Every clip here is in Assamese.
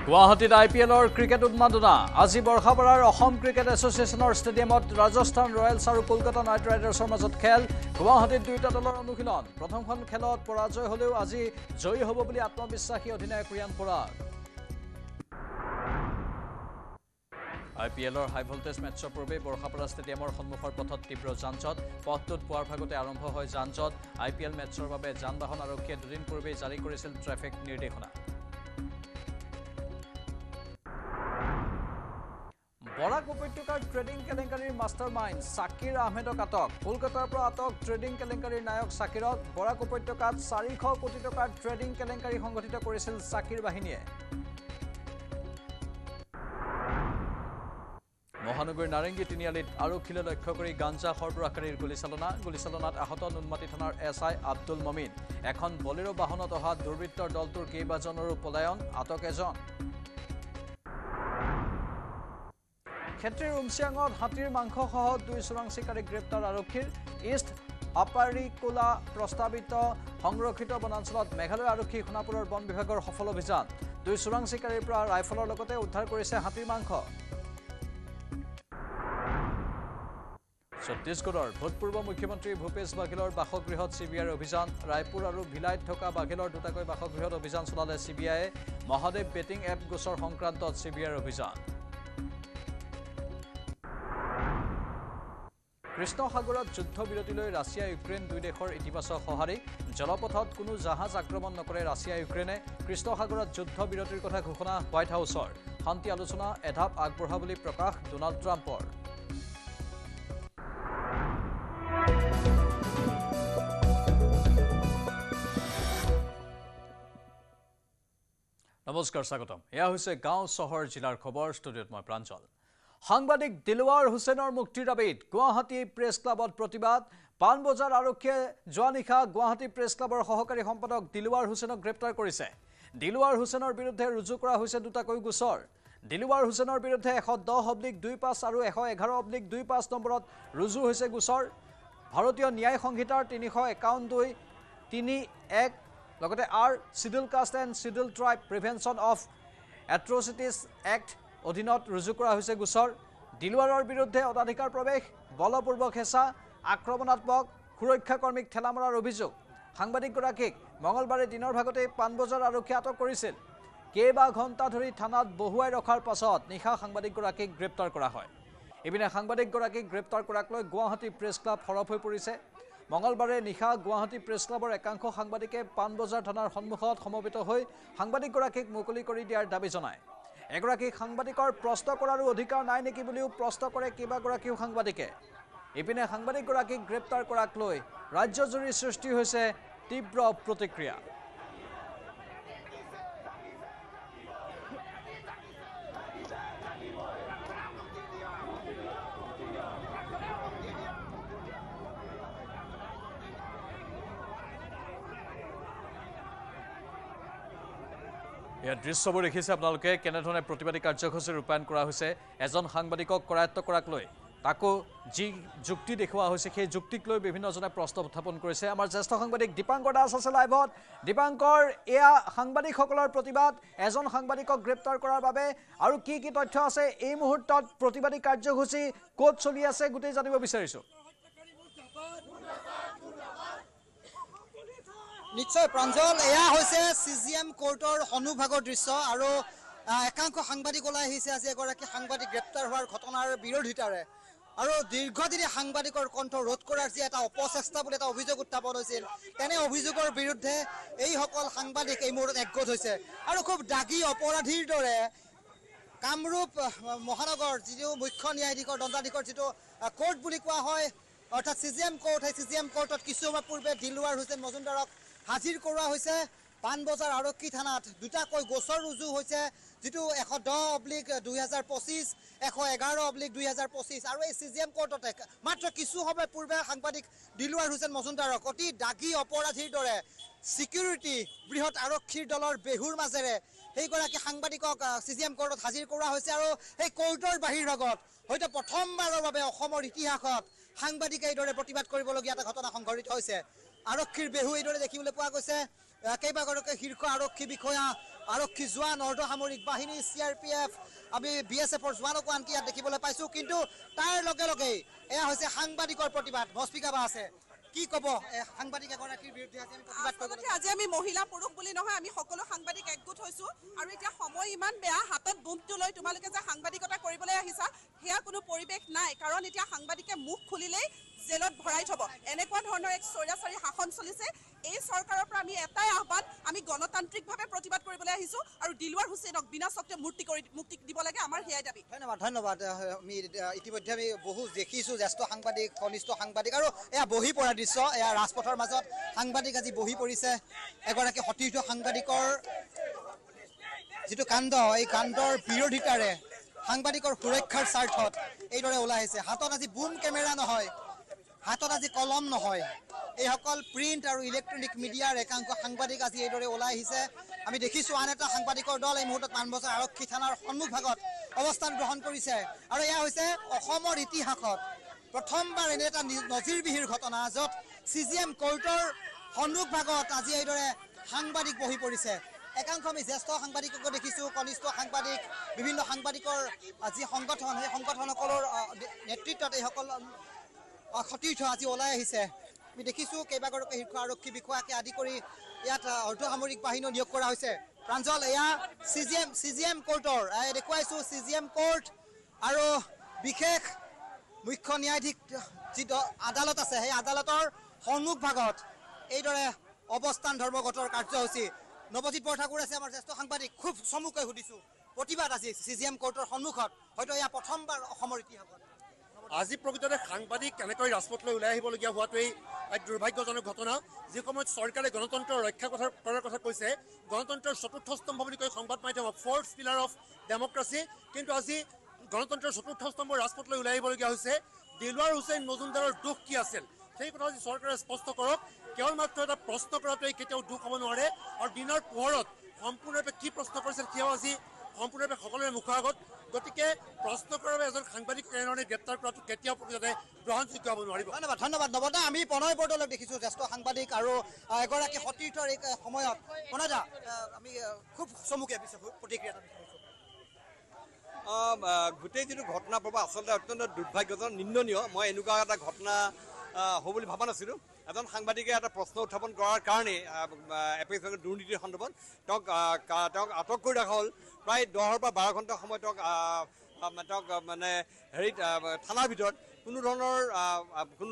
গুৱাহাটীত IPLৰ ক্ৰিকেট উন্মাদনা আজি বৰখাপাৰাৰ অসম ক্ৰিকেট এছ'চিয়েশ্যনৰ ষ্টেডিয়ামত ৰাজস্থান ৰয়েলছ আৰু কলকাতা নাইট ৰাইডাৰ্ছৰ মাজত খেল গুৱাহাটীত দুয়োটা দলৰ অনুশীলন প্ৰথমখন খেলত পৰাজয় হলেও আজি জয়ী হ'ব বুলি আত্মবিশ্বাসী অধিনায়ক ৰিয়ান পৰাগ IPLৰ হাই ভোল্টেজ মেটছৰ পূৰ্বে বৰখাপাৰা ষ্টেডিয়ামৰ সন্মুখৰ পথত তীব্ৰ যান-জঁট পথটোত পুৱাৰ ভাগতে আৰম্ভ হয় যান-জঁট IPL মেটছৰ বাবে যান-বাহন আৰক্ষীয়ে দুদিন পূৰ্বে জাৰি কৰিছিল ট্ৰেফিক নিৰ্দেশনা বৰাক উপত্যকাৰ ট্ৰেডিং কেলেংকাৰীৰ মাষ্টাৰমাইণ্ড সাকিৰ আহমেদক আটক কলকাতাৰ পৰা আটক ট্ৰেডিং কেলেংকাৰীৰ নায়ক সাকিৰক বৰাক উপত্যকাত 400 কোটি টকাৰ ট্ৰেডিং কেলেংকাৰী সংগঠিত কৰিছিল সাকিৰ বাহিনীয়ে মহানগৰীৰ নাৰেংগী তিনিআলিত আৰক্ষীলৈ লক্ষ্য কৰি গাঞ্জা সৰবৰাহকাৰীৰ গুলীচালনাত আহত নুনমাটি থানাৰ SI আব্দুল মমিন এখন বলেৰো বাহনত অহা দুৰ্বৃত্তৰ দলটোৰ কেইবাজনৰো পলায়ন আটক এজন ক্ষেত্ৰীৰ উমচিয়াঙত হাতীৰ মাংসসহ 2 চোৰাং চিকাৰী গ্ৰেপ্তাৰ আৰক্ষীৰ ইষ্ট আপাৰিকোলা প্ৰস্তাৱিত সংৰক্ষিত বনাঞ্চলত মেঘালয় আৰক্ষী সোণাপুৰৰ বন বিভাগৰ সফল অভিযান 2 চোৰাং চিকাৰীৰ পৰা ৰাইফলৰ লগতে উদ্ধাৰ কৰিছে হাতীৰ মাংস ছত্তীশগড়ৰ ভূতপূৰ্ব মুখ্যমন্ত্ৰী ভূপেশ বাঘেলৰ বাসগৃহত CBIৰ অভিযান ৰায়পুৰ আৰু ভিলাইত থকা বাঘেলৰ দুটাকৈ বাসগৃহত অভিযান চলালে CBIয়ে মহাদেৱ বেটিং এপ গোচৰ সংক্ৰান্তত CBIৰ অভিযান কৃষ্ণ সাগৰত যুদ্ধ বিৰতিলৈ ৰাছিয়া ইউক্ৰেইন দুই দেশৰ ইতিবাচক সঁহাৰি জলপথত কোনো জাহাজ আক্ৰমণ নকৰে ৰাছিয়া ইউক্ৰেইনে কৃষ্ণ সাগৰত যুদ্ধ বিৰতিৰ কথা ঘোষণা হোৱাইট হাউচৰ শান্তি আলোচনা এধাপ আগবঢ়া বুলি প্ৰকাশ ডোনাল্ড ট্ৰাম্পৰ নমস্কাৰ স্বাগতম এয়া হৈছে গাঁও চহৰ জিলাৰ খবৰ ষ্টুডিঅ'ত মই প্ৰাঞ্জল সাংবাদিক দিলৱাৰ হুছেইনৰ মুক্তিৰ দাবীত গুৱাহাটী প্ৰেছ ক্লাবত প্ৰতিবাদ পাণবজাৰ আৰক্ষীয়ে যোৱা নিশা গুৱাহাটী প্ৰেছ ক্লাবৰ সহকাৰী সম্পাদক দিলৱাৰ হুছেইনক গ্ৰেপ্তাৰ কৰিছে দিলৱাৰ হুছেইনৰ বিৰুদ্ধে ৰুজু কৰা হৈছে দুটাকৈ গোচৰ দিলৱাৰ হুছেইনৰ বিৰুদ্ধে 110/25 আৰু 111/25 নম্বৰত ৰুজু হৈছে গোচৰ ভাৰতীয় ন্যায় সংহিতাৰ 351-3.1 লগতে schedule caste and schedule tribe prevention of atrocities act অধীনত ৰুজু কৰা হৈছে গোচৰ দিলৱাৰৰ বিৰুদ্ধে অনাধিকাৰ প্ৰৱেশ বলপূৰ্বক হেঁচা আক্ৰমণাত্মক সুৰক্ষা কৰ্মীক ঠেলা মৰাৰ অভিযোগ সাংবাদিকগৰাকীক মঙলবাৰে দিনৰ ভাগতে পাণবজাৰ আৰক্ষীয়ে আটক কৰিছিল কেইবা ঘণ্টা ধৰি থানাত বহুৱাই ৰখাৰ পাছত নিশা সাংবাদিকগৰাকীক গ্ৰেপ্তাৰ কৰা হয় ইপিনে সাংবাদিকগৰাকীক গ্ৰেপ্তাৰ কৰাক লৈ গুৱাহাটী প্ৰেছ ক্লাব সৰব হৈ পৰিছে মঙলবাৰে নিশা গুৱাহাটী প্ৰেছ ক্লাবৰ একাংশ সাংবাদিকে পাণবজাৰ থানাৰ সন্মুখত সমবেত হৈ সাংবাদিকগৰাকীক মুকলি কৰি দিয়াৰ দাবী জনায় এগৰাকী সাংবাদিকৰ প্ৰশ্ন কৰাৰো অধিকাৰ নাই নেকি বুলিও প্ৰশ্ন কৰে কেইবাগৰাকীও সাংবাদিকে ইপিনে সাংবাদিকগৰাকীক গ্ৰেপ্তাৰ কৰাক লৈ ৰাজ্যজুৰি সৃষ্টি হৈছে তীব্ৰ প্ৰতিক্ৰিয়া ইয়াৰ দৃশ্যবোৰ দেখিছে আপোনালোকে কেনেধৰণে প্ৰতিবাদী কাৰ্যসূচী ৰূপায়ণ কৰা হৈছে এজন সাংবাদিকক কৰায়ত্ব কৰাক লৈ তাকো যি যুক্তি দেখুওৱা হৈছে সেই যুক্তিক লৈ বিভিন্নজনে প্ৰশ্ন উত্থাপন কৰিছে আমাৰ জ্যেষ্ঠ সাংবাদিক দীপাংকৰ দাস আছে লাইভত দীপাংকৰ এয়া সাংবাদিকসকলৰ প্ৰতিবাদ এজন সাংবাদিকক গ্ৰেপ্তাৰ কৰাৰ বাবে আৰু কি কি তথ্য আছে এই মুহূৰ্তত প্ৰতিবাদী কাৰ্যসূচী ক'ত চলি আছে গোটেই জানিব বিচাৰিছো নিশ্চয় প্ৰাঞ্জল এয়া হৈছে CGM কোৰ্টৰ সন্মুখভাগৰ দৃশ্য আৰু একাংশ সাংবাদিক ওলাই আহিছে আজি এগৰাকী সাংবাদিক গ্ৰেপ্তাৰ হোৱাৰ ঘটনাৰ বিৰোধিতাৰে আৰু দীৰ্ঘদিনী সাংবাদিকৰ কণ্ঠ ৰোধ কৰাৰ যি এটা অপচেষ্টা বুলি এটা অভিযোগ উত্থাপন হৈছিল তেনে অভিযোগৰ বিৰুদ্ধে এইসকল সাংবাদিক এই মুহূৰ্তত একগোট হৈছে আৰু খুব দাগী অপৰাধীৰ দৰে কামৰূপ মহানগৰ যিটো মুখ্য ন্যায়াধীশৰ দণ্ডাধীশৰ যিটো কোৰ্ট বুলি কোৱা হয় অৰ্থাৎ CGM কোৰ্ট সেই CGM কোৰ্টত কিছু সময় পূৰ্বে দিলৱাৰ হুছেইন মজুমদাৰক হাজিৰ কৰোৱা হৈছে পাণবজাৰ আৰক্ষী থানাত দুটাকৈ গোচৰ ৰুজু হৈছে যেটো 110/2025 111/2025 আৰু এই CGM কোৰ্টতে মাত্ৰ কিছু সময় পূৰ্বে সাংবাদিক দিলৱাৰ হুছেইন মজুমদাৰক অতি দাগী অপৰাধীৰ দৰে সিকিউৰিটি বৃহৎ আৰক্ষীৰ দলৰ বেহুৰ মাজেৰে সেইগৰাকী সাংবাদিকক CGM কোৰ্টত হাজিৰ কৰোৱা হৈছে আৰু এই কোৰ্টৰ বাহিৰভাগত হয়তো প্ৰথমবাৰৰ বাবে অসমৰ ইতিহাসত সাংবাদিকে এইদৰে প্ৰতিবাদ কৰিবলগীয়া এটা ঘটনা সংঘটিত হৈছে আৰক্ষীৰ বেহু এইদৰে দেখিবলৈ পোৱা গৈছে কেইবাগৰাকী শীৰ্ষ আৰক্ষী বিষয়া আৰক্ষী জোৱান অৰ্ধসামৰিক বাহিনী CRPF আমি BSFৰ জোৱানকো আনকি ইয়াত দেখিবলৈ পাইছোঁ কিন্তু তাৰ লগে লগে এয়া হৈছে সাংবাদিকৰ প্ৰতিবাদ মস্পিকাবা আছে কি ক'ব সাংবাদিক এগৰাকীৰ বিৰুদ্ধে আজি আমি প্ৰতিবাদ কৰিব আজি আমি মহিলা পুৰুষ বুলি নহয় আমি সকলো সাংবাদিক একগোট হৈছোঁ আৰু এতিয়া সময় ইমান বেয়া হাতত বুমটো লৈ তোমালোকে যে সাংবাদিকতা কৰিবলৈ আহিছা সেয়া কোনো পৰিৱেশ নাই কাৰণ এতিয়া সাংবাদিকে মুখ খুলিলেই জেলত ভৰাই থব এনেকুৱা ধৰণৰ এক স্বৈৰাচাৰী শাসন চলিছে এই চৰকাৰৰ পৰা আমি এটাই আহ্বান আমি গণতান্ত্ৰিকভাৱে প্ৰতিবাদ কৰিবলৈ আহিছোঁ আৰু দিলৱাৰ হুছেইনক বিনা চক্তে মুক্তি দিব লাগে আমাৰ সেয়াই দাবী ধন্যবাদ আমি ইতিমধ্যে আমি বহু দেখিছোঁ জ্যেষ্ঠ সাংবাদিক কনিষ্ঠ সাংবাদিক আৰু এয়া বহি পৰা দৃশ্য এয়া ৰাজপথৰ মাজত সাংবাদিক আজি বহি পৰিছে এগৰাকী সতীৰ্থ সাংবাদিকৰ যিটো কাণ্ড এই কাণ্ডৰ বিৰোধিতাৰে সাংবাদিকৰ সুৰক্ষাৰ স্বাৰ্থত এইদৰে ওলাই আহিছে হাতত আজি বুম কেমেৰা নহয় হাতত আজি কলম নহয় এইসকল প্ৰিণ্ট আৰু ইলেক্ট্ৰনিক মিডিয়াৰ একাংশ সাংবাদিক আজি এইদৰে ওলাই আহিছে আমি দেখিছোঁ আন এটা সাংবাদিকৰ দল এই মুহূৰ্তত পাণবজাৰ আৰক্ষী থানাৰ সন্মুখভাগত অৱস্থান গ্ৰহণ কৰিছে আৰু এয়া হৈছে অসমৰ ইতিহাসত প্ৰথমবাৰ এনে এটা নজিৰবিহীন ঘটনা য'ত CGM কোৰ্টৰ সন্মুখভাগত আজি এইদৰে সাংবাদিক বহি পৰিছে একাংশ আমি জ্যেষ্ঠ সাংবাদিককো দেখিছোঁ কনিষ্ঠ সাংবাদিক বিভিন্ন সাংবাদিকৰ যি সংগঠন সেই সংগঠনসকলৰ নেতৃত্বত এইসকল সতীৰ্থ আজি ওলাই আহিছে আমি দেখিছোঁ কেইবাগৰাকী শীৰ্ষ আৰক্ষী বিষয়াকে আদি কৰি ইয়াত অৰ্ধসামৰিক বাহিনী নিয়োগ কৰা হৈছে প্ৰাঞ্জল এয়া CGM কোৰ্টৰ দেখুৱাইছোঁ CGM কোৰ্ট আৰু বিশেষ মুখ্য ন্যায়াধীশ যি আদালত আছে সেই আদালতৰ সন্মুখভাগত এইদৰে অৱস্থান ধৰ্মঘটৰ কাৰ্যসূচী নৱজিৎ বৰঠাকুৰ আছে আমাৰ জ্যেষ্ঠ সাংবাদিক খুব চমুকৈ সুধিছোঁ প্ৰতিবাদ আজি CGM কোৰ্টৰ সন্মুখত হয়তো এয়া প্ৰথমবাৰ অসমৰ ইতিহাসত আজি প্ৰকৃততে সাংবাদিক কেনেকৈ ৰাজপথলৈ ওলাই আহিবলগীয়া হোৱাটোৱেই এক দুৰ্ভাগ্যজনক ঘটনা যি সময়ত চৰকাৰে গণতন্ত্ৰৰ ৰক্ষা কৰাৰ কথা কৈছে গণতন্ত্ৰৰ চতুৰ্থ স্তম্ভ বুলি কয় সংবাদ মাধ্যমক ফ'ৰ্থ পিলাৰ অফ ডেমক্ৰেচি কিন্তু আজি গণতন্ত্ৰৰ চতুৰ্থ স্তম্ভ ৰাজপথলৈ ওলাই আহিবলগীয়া হৈছে দিলৱাৰ হুছেইন মজুমদাৰৰ দুখ কি আছিল সেই কথা আজি চৰকাৰে স্পষ্ট কৰক কেৱল মাত্ৰ এটা প্ৰশ্ন কৰাটোৱেই কেতিয়াও দুখ হ'ব নোৱাৰে আৰু দিনৰ পোহৰত সম্পূৰ্ণৰূপে কি প্ৰশ্ন কৰিছিল সেয়াও আজি সম্পূৰ্ণৰূপে সকলোৰে মুখৰ আগত গতিকে প্ৰশ্ন কৰাৰ বাবে এজন সাংবাদিক এনেধৰণে গ্ৰেপ্তাৰ কৰাটো কেতিয়াও প্ৰকৃততে গ্ৰহণযোগ্য হ'ব নোৱাৰিব ধন্যবাদ নৱদা আমি প্ৰণয় বৰদলৈক দেখিছোঁ জ্যেষ্ঠ সাংবাদিক আৰু এগৰাকী সতীৰ্থৰ এই সময়ত প্ৰণয়দা আমি খুব চমুকে প্ৰতিক্ৰিয়া গোটেই যিটো ঘটনা প্ৰবাহ আচলতে অত্যন্ত দুৰ্ভাগ্যজনক নিন্দনীয় মই এনেকুৱা এটা ঘটনা হ'ব বুলি ভবা নাছিলোঁ এজন সাংবাদিকে এটা প্ৰশ্ন উত্থাপন কৰাৰ কাৰণে এপিএছৰ দুৰ্নীতিৰ সন্দৰ্ভত তেওঁক আটক কৰি ৰখা হ'ল প্ৰায় 10 পৰা 12 ঘণ্টা সময় তেওঁক মানে হেৰিত থানাৰ ভিতৰত কোনো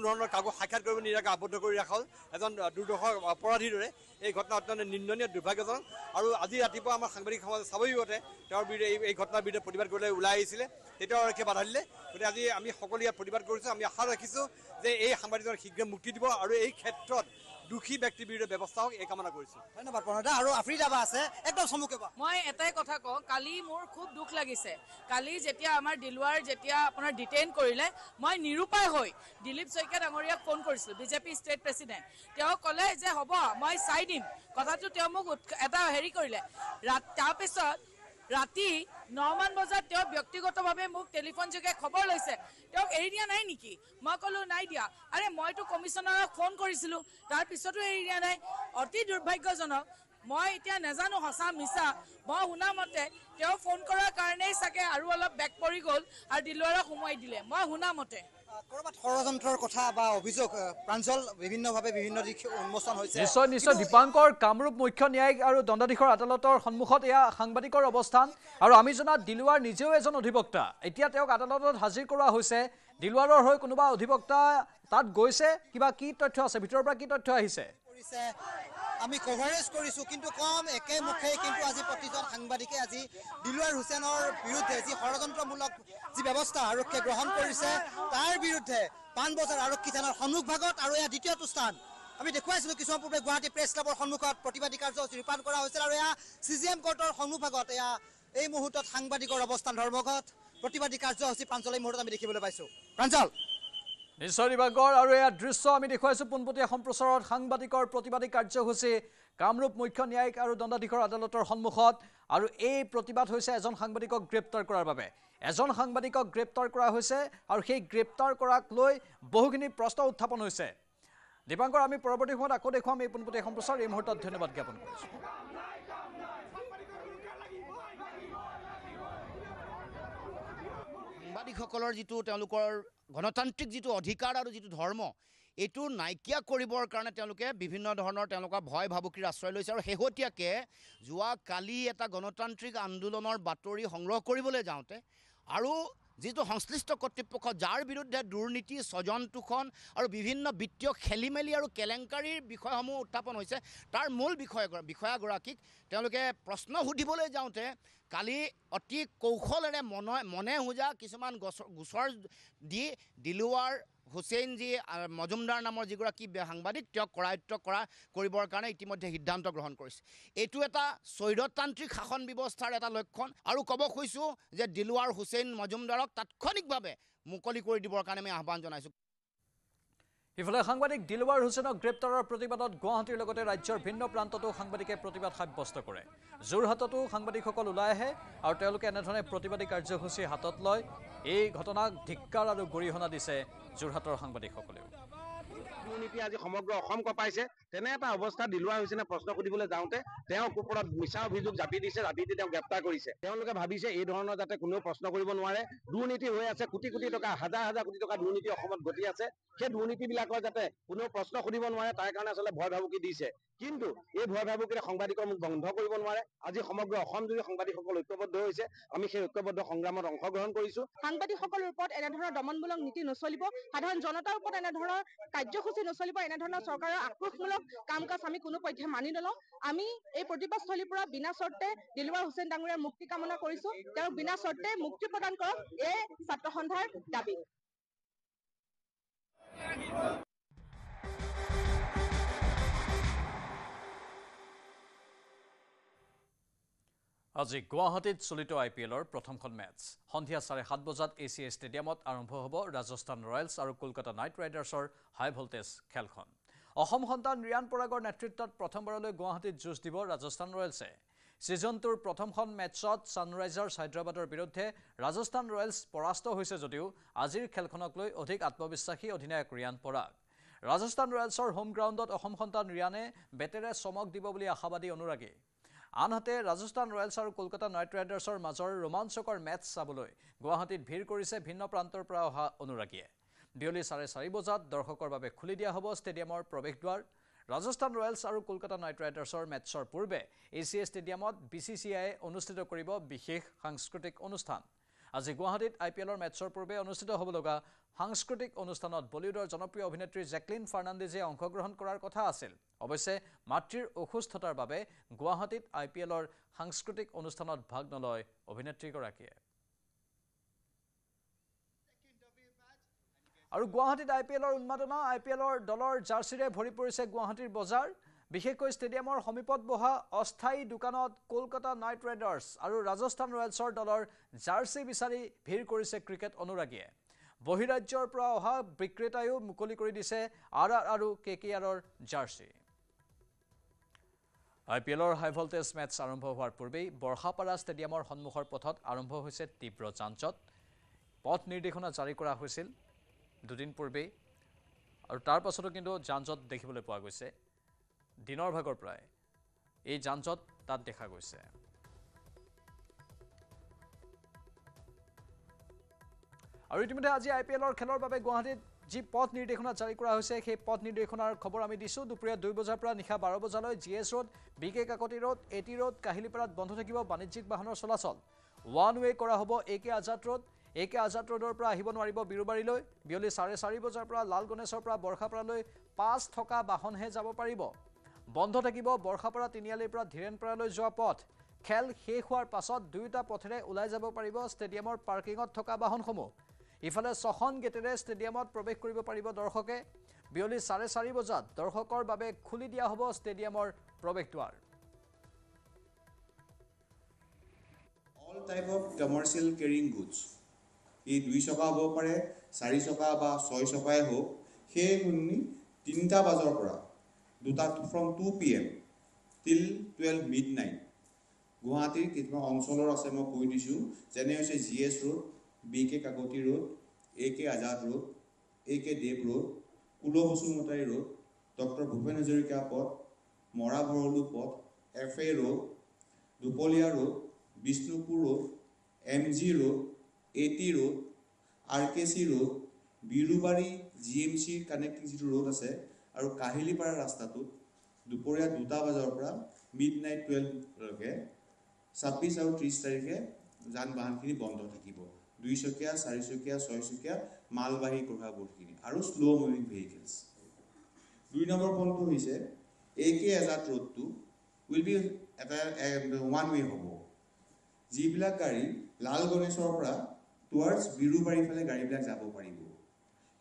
ধৰণৰ কাকো সাক্ষাৎ কৰিব নিদিয়াকৈ আবদ্ধ কৰি ৰখা হ'ল এজন দুৰ্দৰ্শ অপৰাধীৰ দৰে এই ঘটনা অত্যন্ত নিন্দনীয় দুৰ্ভাগ্যজনক আৰু আজি ৰাতিপুৱা আমাৰ সাংবাদিক সমাজ স্বাভাৱিকতে তেওঁৰ বিৰুদ্ধে এই ঘটনাৰ বিৰুদ্ধে প্ৰতিবাদ কৰিবলৈ ওলাই আহিছিলে তেতিয়াও আৰক্ষীয়ে বাধা দিলে গতিকে আজি আমি সকলোৱে ইয়াত প্ৰতিবাদ কৰিছোঁ আমি আশা ৰাখিছোঁ যে এই সাংবাদিকজনক শীঘ্ৰে মুক্তি দিব আৰু এই ক্ষেত্ৰত দুখী ব্যক্তিৰ বিৰুদ্ধে ব্যৱস্থা হওক এই কামনা কৰিছোঁ ধন্যবাদ প্ৰণয়দা আৰু আফ্ৰিদাবা আছে একদম চমুকে মই এটাই কথা কওঁ কালি মোৰ খুব দুখ লাগিছে কালি যেতিয়া আমাৰ দিলৱাৰ যেতিয়া আপোনাৰ ডিটেইন কৰিলে মই নিৰুপায় হৈ দিলীপ শইকীয়া ডাঙৰীয়াক ফোন কৰিছিলোঁ বিজেপি ষ্টেট প্ৰেচিডেণ্ট তেওঁ ক'লে যে হ'ব মই চাই দিম কথাটো তেওঁ মোক এটা হেৰি কৰিলে তাৰপিছত ৰাতি 9 মান বজাত তেওঁ ব্যক্তিগতভাৱে মোক টেলিফোন যোগে খবৰ লৈছে তেওঁক এৰি দিয়া নাই নেকি মই ক'লো নাই দিয়া আৰে মইতো কমিশ্যনাৰক ফোন কৰিছিলোঁ তাৰপিছতো এৰি দিয়া নাই অতি দুৰ্ভাগ্যজনক মই এতিয়া নাজানো সঁচা মিছা মই শুনা মতে তেওঁ ফোন কৰাৰ কাৰণেই চাগে আৰু অলপ বেক পৰি গ'ল আৰু দিলৱাৰক সোমাই দিলে মই শুনা মতে কৰবাত ষড়যন্ত্ৰৰ কথা বা অভিযোগ প্ৰাঞ্জল বিভিন্নভাৱে বিভিন্ন দিশ উন্মোচন হৈছে নিশ্চয় দীপাংকৰ কামৰূপ মুখ্য ন্যায়িক আৰু দণ্ডাধীশৰ আদালতৰ সন্মুখত এয়া সাংবাদিকৰ অৱস্থান আৰু আমি জনাত দিলৱাৰ নিজেও এজন অধিবক্তা এতিয়া তেওঁক আদালতত হাজিৰ কৰা হৈছে দিলৱাৰৰ হৈ কোনোবা অধিবক্তা তাত গৈছে কিবা কি তথ্য আছে ভিতৰৰ পৰা কি তথ্য আহিছে আমি কভাৰেজ কৰিছোঁ কিন্তু কম একে মুখে কিন্তু আজি প্ৰতিজন সাংবাদিকে আজি দিলৱাৰ হুছেইনৰ বিৰুদ্ধে যি ষড়যন্ত্ৰমূলক যি ব্যৱস্থা আৰক্ষীয়ে গ্ৰহণ কৰিছে তাৰ বিৰুদ্ধে পাণবজাৰ আৰক্ষী থানাৰ সন্মুখভাগত আৰু এয়া দ্বিতীয়টো স্থান আমি দেখুৱাইছিলোঁ কিছুমান পূৰ্বে গুৱাহাটী প্ৰেছ ক্লাবৰ সন্মুখত প্ৰতিবাদী কাৰ্যসূচী ৰূপায়ণ কৰা হৈছিল আৰু এয়া CGM কোৰ্টৰ সন্মুখভাগত এয়া এই মুহূৰ্তত সাংবাদিকৰ অৱস্থান ধৰ্মঘট প্ৰতিবাদী কাৰ্যসূচী প্ৰাঞ্জল এই মুহূৰ্তত আমি দেখিবলৈ পাইছোঁ প্ৰাঞ্জল নিশ্চয় দিবাংকৰ আৰু এয়া দৃশ্য আমি দেখুৱাইছোঁ পোনপটীয়া সম্প্ৰচাৰত সাংবাদিকৰ প্ৰতিবাদী কাৰ্যসূচী কামৰূপ মুখ্য ন্যায়িক আৰু দণ্ডাধীশৰ আদালতৰ সন্মুখত আৰু এই প্ৰতিবাদ হৈছে এজন সাংবাদিকক গ্ৰেপ্তাৰ কৰাৰ বাবে এজন সাংবাদিকক গ্ৰেপ্তাৰ কৰা হৈছে আৰু সেই গ্ৰেপ্তাৰ কৰাক লৈ বহুখিনি প্ৰশ্ন উত্থাপন হৈছে দিবাংকৰ আমি পৰৱৰ্তী সময়ত আকৌ দেখুৱাম এই পোনপটীয়া সম্প্ৰচাৰ এই মুহূৰ্তত ধন্যবাদ জ্ঞাপন কৰিছোঁ সাংবাদিকসকলৰ যিটো তেওঁলোকৰ গণতান্ত্ৰিক যিটো অধিকাৰ আৰু যিটো ধৰ্ম এইটো নাইকিয়া কৰিবৰ কাৰণে তেওঁলোকে বিভিন্ন ধৰণৰ তেওঁলোকৰ ভয় ভাবুকিৰ আশ্ৰয় লৈছে আৰু শেহতীয়াকৈ যোৱা কালি এটা গণতান্ত্ৰিক আন্দোলনৰ বাতৰি সংগ্ৰহ কৰিবলৈ যাওঁতে আৰু যিটো সংশ্লিষ্ট কৰ্তৃপক্ষ যাৰ বিৰুদ্ধে দুৰ্নীতি স্বজন তোষণ আৰু বিভিন্ন বিত্তীয় খেলিমেলি আৰু কেলেংকাৰীৰ বিষয়সমূহ উত্থাপন হৈছে তাৰ মূল বিষয়াগৰাকীক তেওঁলোকে প্ৰশ্ন সুধিবলৈ যাওঁতে কালি অতি কৌশলেৰে মনে হোজা কিছুমান গোচৰ দি দিলৱাৰ হুছেইন যি মজুমদাৰ নামৰ যিগৰাকী সাংবাদিক তেওঁক কৰায়ত্ব কৰিবৰ কাৰণে ইতিমধ্যে সিদ্ধান্ত গ্ৰহণ কৰিছে এইটো এটা স্বৈৰতান্ত্ৰিক শাসন ব্যৱস্থাৰ এটা লক্ষণ আৰু ক'ব খুজিছোঁ যে দিলৱাৰ হুছেইন মজুমদাৰক তাৎক্ষণিকভাৱে মুকলি কৰি দিবৰ কাৰণে আমি আহ্বান জনাইছোঁ ইফালে সাংবাদিক দিলৱাৰ হুছেইনক গ্ৰেপ্তাৰৰ প্ৰতিবাদত গুৱাহাটীৰ লগতে ৰাজ্যৰ ভিন্ন প্ৰান্ততো সাংবাদিকে প্ৰতিবাদ সাব্যস্ত কৰে যোৰহাটতো সাংবাদিকসকল ওলাই আহে আৰু তেওঁলোকে এনেধৰণে প্ৰতিবাদী কাৰ্যসূচী হাতত লয় এই ঘটনাক ধিক্কাৰ আৰু গৰিহণা দিছে যোৰহাটৰ সাংবাদিকসকলেও দুৰ্নীতি আজি সমগ্ৰ অসম কঁপাইছে তেনে এটা অৱস্থাত দিলৱাৰ হুছেইনে প্ৰশ্ন সুধিবলৈ যাওঁতে তেওঁক ওপৰত মিছা অভিযোগ জাপি দি তেওঁক গ্ৰেপ্তাৰ কৰিছে তেওঁলোকে ভাবিছে এই ধৰণৰ যাতে কোনেও প্ৰশ্ন কৰিব নোৱাৰে দুৰ্নীতি হৈ আছে কোটি কোটি টকা হাজাৰ কোটি টকা দুৰ্নীতি অসমত ঘটি আছে সেই দুৰ্নীতিবিলাকৰ যাতে কোনেও প্ৰশ্ন সুধিব নোৱাৰে তাৰ কাৰণে আচলতে ভয় ভাবুকি দিছে কিন্তু এই ভয় ভাবুকিৰে সাংবাদিকৰ মুখ বন্ধ কৰিব নোৱাৰে আজি সমগ্ৰ অসম জুৰি সাংবাদিকসকল ঐক্যবদ্ধ হৈছে আমি সেই ঐক্যবদ্ধ সংগ্ৰামত অংশগ্ৰহণ কৰিছোঁ সাংবাদিকসকলৰ ওপৰত এনেধৰণৰ দমনমূলক নীতি নচলিব সাধাৰণ জনতাৰ ওপৰত এনেধৰণৰ কাৰ্যসূচী নচলিব এনেধৰণৰ চৰকাৰৰ আক্ৰোশমূলক কাম কাজ আমি কোনো পধ্যে মানি নলওঁ আমি এই প্ৰতিবাদস্থলীৰ পৰা বিনা চৰ্তে দিলৱাৰ হুছেইন ডাঙৰীয়াৰ মুক্তি কামনা কৰিছোঁ তেওঁক বিনা চৰ্তে মুক্তি প্ৰদান কৰক এই ছাত্ৰ সন্থাৰ দাবী আজি গুৱাহাটীত চলিত IPLৰ প্ৰথমখন মেচ সন্ধিয়া 7:30 বজাত ACA ষ্টেডিয়ামত আৰম্ভ হ'ব ৰাজস্থান ৰয়েলছ আৰু কলকাতা নাইট ৰাইডাৰ্ছৰ হাই ভল্টেজ খেলখন অসম সন্তান ৰিয়ান পৰাগৰ নেতৃত্বত প্ৰথমবাৰলৈ গুৱাহাটীত যুঁজ দিব ৰাজস্থান ৰয়েলছে সিজনটোৰ প্ৰথমখন মেচত ছানৰাইজাৰ্ছ হায়দৰাবাদৰ বিৰুদ্ধে ৰাজস্থান ৰয়েলছ পৰাস্ত হৈছে যদিও আজিৰ খেলখনক লৈ অধিক আত্মবিশ্বাসী অধিনায়ক ৰিয়ান পৰাগ ৰাজস্থান ৰয়েলছৰ হোম গ্ৰাউণ্ডত অসম সন্তান ৰিয়ানে বেটেৰে চমক দিব বুলি আশাবাদী অনুৰাগী আনহাতে ৰাজস্থান ৰয়েলছ আৰু কলকাতা নাইট ৰাইডাৰ্ছৰ মাজৰ ৰোমাঞ্চকৰ মেচ চাবলৈ গুৱাহাটীত ভিৰ কৰিছে ভিন্ন প্ৰান্তৰ পৰা অহা অনুৰাগীয়ে বিয়লি 4:30 বজাত দৰ্শকৰ বাবে খুলি দিয়া হ'ব ষ্টেডিয়ামৰ প্ৰৱেশদ্বাৰ ৰাজস্থান ৰয়েলছ আৰু কলকাতা নাইট ৰাইডাৰ্ছৰ মেচৰ পূৰ্বে ACA ষ্টেডিয়ামত BCCI অনুষ্ঠিত কৰিব বিশেষ সাংস্কৃতিক অনুষ্ঠান আজি গুৱাহাটীত IPLৰ মেচৰ পূৰ্বে অনুষ্ঠিত হ'ব লগা সাংস্কৃতিক অনুষ্ঠানত বলিউডৰ জনপ্ৰিয় অভিনেত্ৰী জেকলিন ফাৰ্নাণ্ডেজে অংশগ্ৰহণ কৰাৰ কথা আছিল অৱশ্যে মাতৃৰ অসুস্থতাৰ বাবে গুৱাহাটীত IPLৰ সাংস্কৃতিক অনুষ্ঠানত ভাগ নলয় অভিনেত্ৰীগৰাকীয়ে আৰু গুৱাহাটীত IPLৰ উন্মাদনা IPLৰ দলৰ জাৰ্চিৰে ভৰি পৰিছে গুৱাহাটীৰ বজাৰ বিশেষকৈ ষ্টেডিয়ামৰ সমীপত বহা অস্থায়ী দোকানত কলকাতা নাইট ৰাইডাৰ্ছ আৰু ৰাজস্থান ৰয়েলছৰ দলৰ জাৰ্চি বিচাৰি ভিৰ কৰিছে ক্ৰিকেট অনুৰাগীয়ে বহিৰাজ্যৰ পৰা অহা বিক্ৰেতায়ো মুকলি কৰি দিছে RR আৰু KKRৰ জাৰ্চি IPLৰ হাই ভল্টেজ মেচ আৰম্ভ হোৱাৰ পূৰ্বেই বৰষাপাৰা ষ্টেডিয়ামৰ সন্মুখৰ পথত আৰম্ভ হৈছে তীব্ৰ যান-জঁট পথ নিৰ্দেশনা জাৰি কৰা হৈছিল দুদিন পূৰ্বেই আৰু তাৰ পাছতো কিন্তু যান-জঁট দেখিবলৈ পোৱা গৈছে দিনৰ ভাগৰ পৰাই এই যান-জঁট তাত দেখা গৈছে আৰু ইতিমধ্যে আজি IPLৰ খেলৰ বাবে গুৱাহাটীত যি পথ নিৰ্দেশনা জাৰি কৰা হৈছে সেই পথ নিৰ্দেশনাৰ খবৰ আমি দিছোঁ দুপৰীয়া 2 বজাৰ পৰা নিশা 12 বজালৈ GS road BK Kakati road AT road কাহিলীপাৰাত বন্ধ থাকিব বাণিজ্যিক বাহনৰ চলাচল ওৱান ৱে কৰা হ'ব AK Azad road AK Azad ৰোডৰ পৰা আহিব নোৱাৰিব বিৰুবাৰীলৈ বিয়লি 4:30 বজাৰ পৰা লাল গণেশৰ পৰা বৰষাপাৰালৈ পাছ থকা বাহনহে যাব পাৰিব বন্ধ থাকিব বৰষাপাৰা তিনিআলিৰ পৰা ধীৰেনপাৰালৈ যোৱা পথ খেল শেষ হোৱাৰ পাছত দুয়োটা পথেৰে ওলাই যাব পাৰিব ষ্টেডিয়ামৰ পাৰ্কিঙত থকা বাহনসমূহ ইফালে 6খন গেটেৰে ষ্টেডিয়ামত প্ৰৱেশ কৰিব পাৰিব দৰ্শকে বিয়লি 4:30 বজাত দৰ্শকৰ বাবে খুলি দিয়া হ'ব ষ্টেডিয়ামৰ প্ৰৱেশদ্বাৰ All type of commercial carrying goods এই 2 চকা হ'ব পাৰে 4 চকা বা 6 চকাই হোক সেই গুণনি 3টা বজাৰ পৰা from 2 PM till 12 midnight গুৱাহাটীৰ কিছুমান অঞ্চলৰ আছে মই কৈ দিছোঁ যেনে হৈছে GS road BK Kakati road AK Azad road AK Dev road Kul Basumatary road doctor Bhupen Hazarika পথ মৰা ভৰলু পথ FA road Dupalia road Bishnupur road MG road AT road RKC road, Birubari GMCৰ কানেক্টিং যিটো ৰোড আছে আৰু কাহিলীপাৰা ৰাস্তাটোত দুপৰীয়া 2টা বজাৰ পৰা মিডনাইট 12লৈকে 26 আৰু 30 তাৰিখে যান বাহনখিনি বন্ধ থাকিব। 2 চকীয়া, 4 চকীয়া, 6 চকীয়া মালবাহী কঢ়া বোটখিনি আৰু স্লো মুভিং ভেহিকলছ। 2 নম্বৰ পইণ্টটো হৈছে AK আজাদ ৰোডটো উইল বি এটা ওৱান ৱে হ'ব। যিবিলাক গাড়ী লাল গণেশৰ পৰা টুৱাৰ্ডছ বিৰুবাৰীৰ ফালে গাড়ীবিলাক যাব পাৰিব,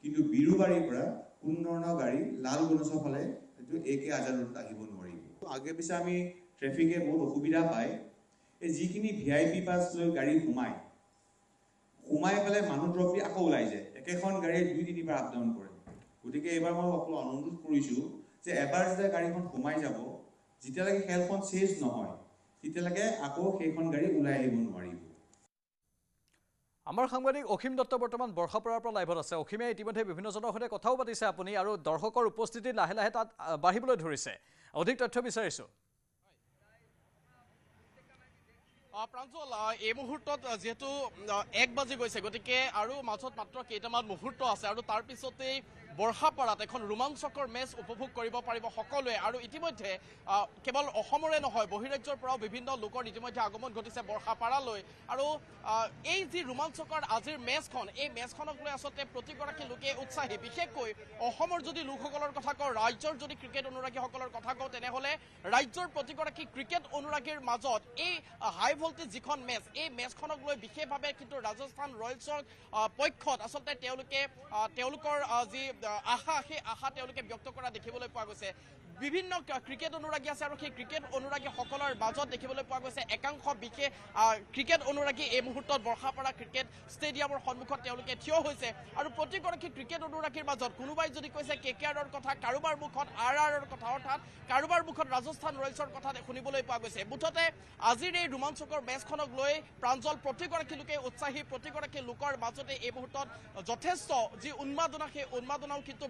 কিন্তু বিৰুবাৰীৰ পৰা কোনো ধৰণৰ গাড়ী লাল গণেশৰ ফালে এইটো AK আজাদ ৰোডত আহিব নোৱাৰিব। আগে পিছে আমি ট্ৰেফিকে বহুত অসুবিধা পায়। এই যিখিনি VIP পাছ লৈ গাড়ী সোমাই পেলাই মানুহ ড্ৰপ দি আকৌ ওলাই যায়, একেখন গাড়ীয়ে 2-3 বাৰ আপ ডাউন কৰে। গতিকে এইবাৰ মই সকলো অনুৰোধ কৰিছোঁ যে এবাৰ যেতিয়া গাড়ীখন সোমাই যাব, যেতিয়ালৈকে খেলখন চেজ নহয় তেতিয়ালৈকে আকৌ সেইখন গাড়ী ওলাই আহিব নোৱাৰিব। আমাৰ সাংবাদিক অসীম দত্ত বৰ্তমান বৰ্ষাপাৰাৰ পৰা লাইভত আছে। অসীমে ইতিমধ্যে বিভিন্নজনৰ সৈতে কথাও পাতিছে আপুনি, আৰু দৰ্শকৰ উপস্থিতি লাহে লাহে তাত বাঢ়িবলৈ ধৰিছে। অধিক তথ্য বিচাৰিছোঁ। প্ৰাঞ্জল, এই মুহূৰ্তত যিহেতু 1 বাজি গৈছে, গতিকে আৰু মাজত মাত্ৰ কেইটামান মুহূৰ্ত আছে, আৰু তাৰ পিছতেই বৰ্ষাপাৰাত এখন ৰোমাঞ্চকৰ মেচ উপভোগ কৰিব পাৰিব সকলোৱে। আৰু ইতিমধ্যে কেৱল অসমৰে নহয়, বহিৰাজ্যৰ পৰাও বিভিন্ন লোকৰ ইতিমধ্যে আগমন ঘটিছে বৰ্ষাপাৰালৈ। আৰু এই যি ৰোমাঞ্চকৰ আজিৰ মেচখন, এই মেচখনক লৈ আচলতে প্ৰতিগৰাকী লোকে উৎসাহী। বিশেষকৈ অসমৰ যদি লোকসকলৰ কথা কওঁ, ৰাজ্যৰ যদি ক্ৰিকেট অনুৰাগীসকলৰ কথা কওঁ, তেনেহ'লে ৰাজ্যৰ প্ৰতিগৰাকী ক্ৰিকেট অনুৰাগীৰ মাজত এই হাই ভল্টেজ যিখন মেচ, এই মেচখনক লৈ বিশেষভাৱে কিন্তু ৰাজস্থান ৰয়েলছৰ পক্ষত আচলতে তেওঁলোকৰ যি আশা, সেই আশা তেওঁলোকে ব্যক্ত কৰা দেখিবলৈ পোৱা গৈছে। বিভিন্ন ক্ৰিকেট অনুৰাগী আছে, আৰু সেই ক্ৰিকেট অনুৰাগীসকলৰ মাজত দেখিবলৈ পোৱা গৈছে একাংশ বিশেষ ক্ৰিকেট অনুৰাগী এই মুহূৰ্তত বৰ্ষাপাৰা ক্ৰিকেট ষ্টেডিয়ামৰ সন্মুখত তেওঁলোকে থিয় হৈছে। আৰু প্ৰতিগৰাকী ক্ৰিকেট অনুৰাগীৰ মাজত কোনোবাই যদি কৈছে KKRৰ কথা, কাৰোবাৰ মুখত RRৰ কথা, অৰ্থাৎ কাৰোবাৰ মুখত ৰাজস্থান ৰয়েলছৰ কথা শুনিবলৈ পোৱা গৈছে। মুঠতে আজিৰ এই ৰোমাঞ্চকৰ মেচখনক লৈ প্ৰাঞ্জল প্ৰতিগৰাকী লোকে উৎসাহী। প্ৰতিগৰাকী লোকৰ মাজতে এই মুহূৰ্তত যথেষ্ট যি উন্মাদনা, সেই উন্মাদনাও কিন্তু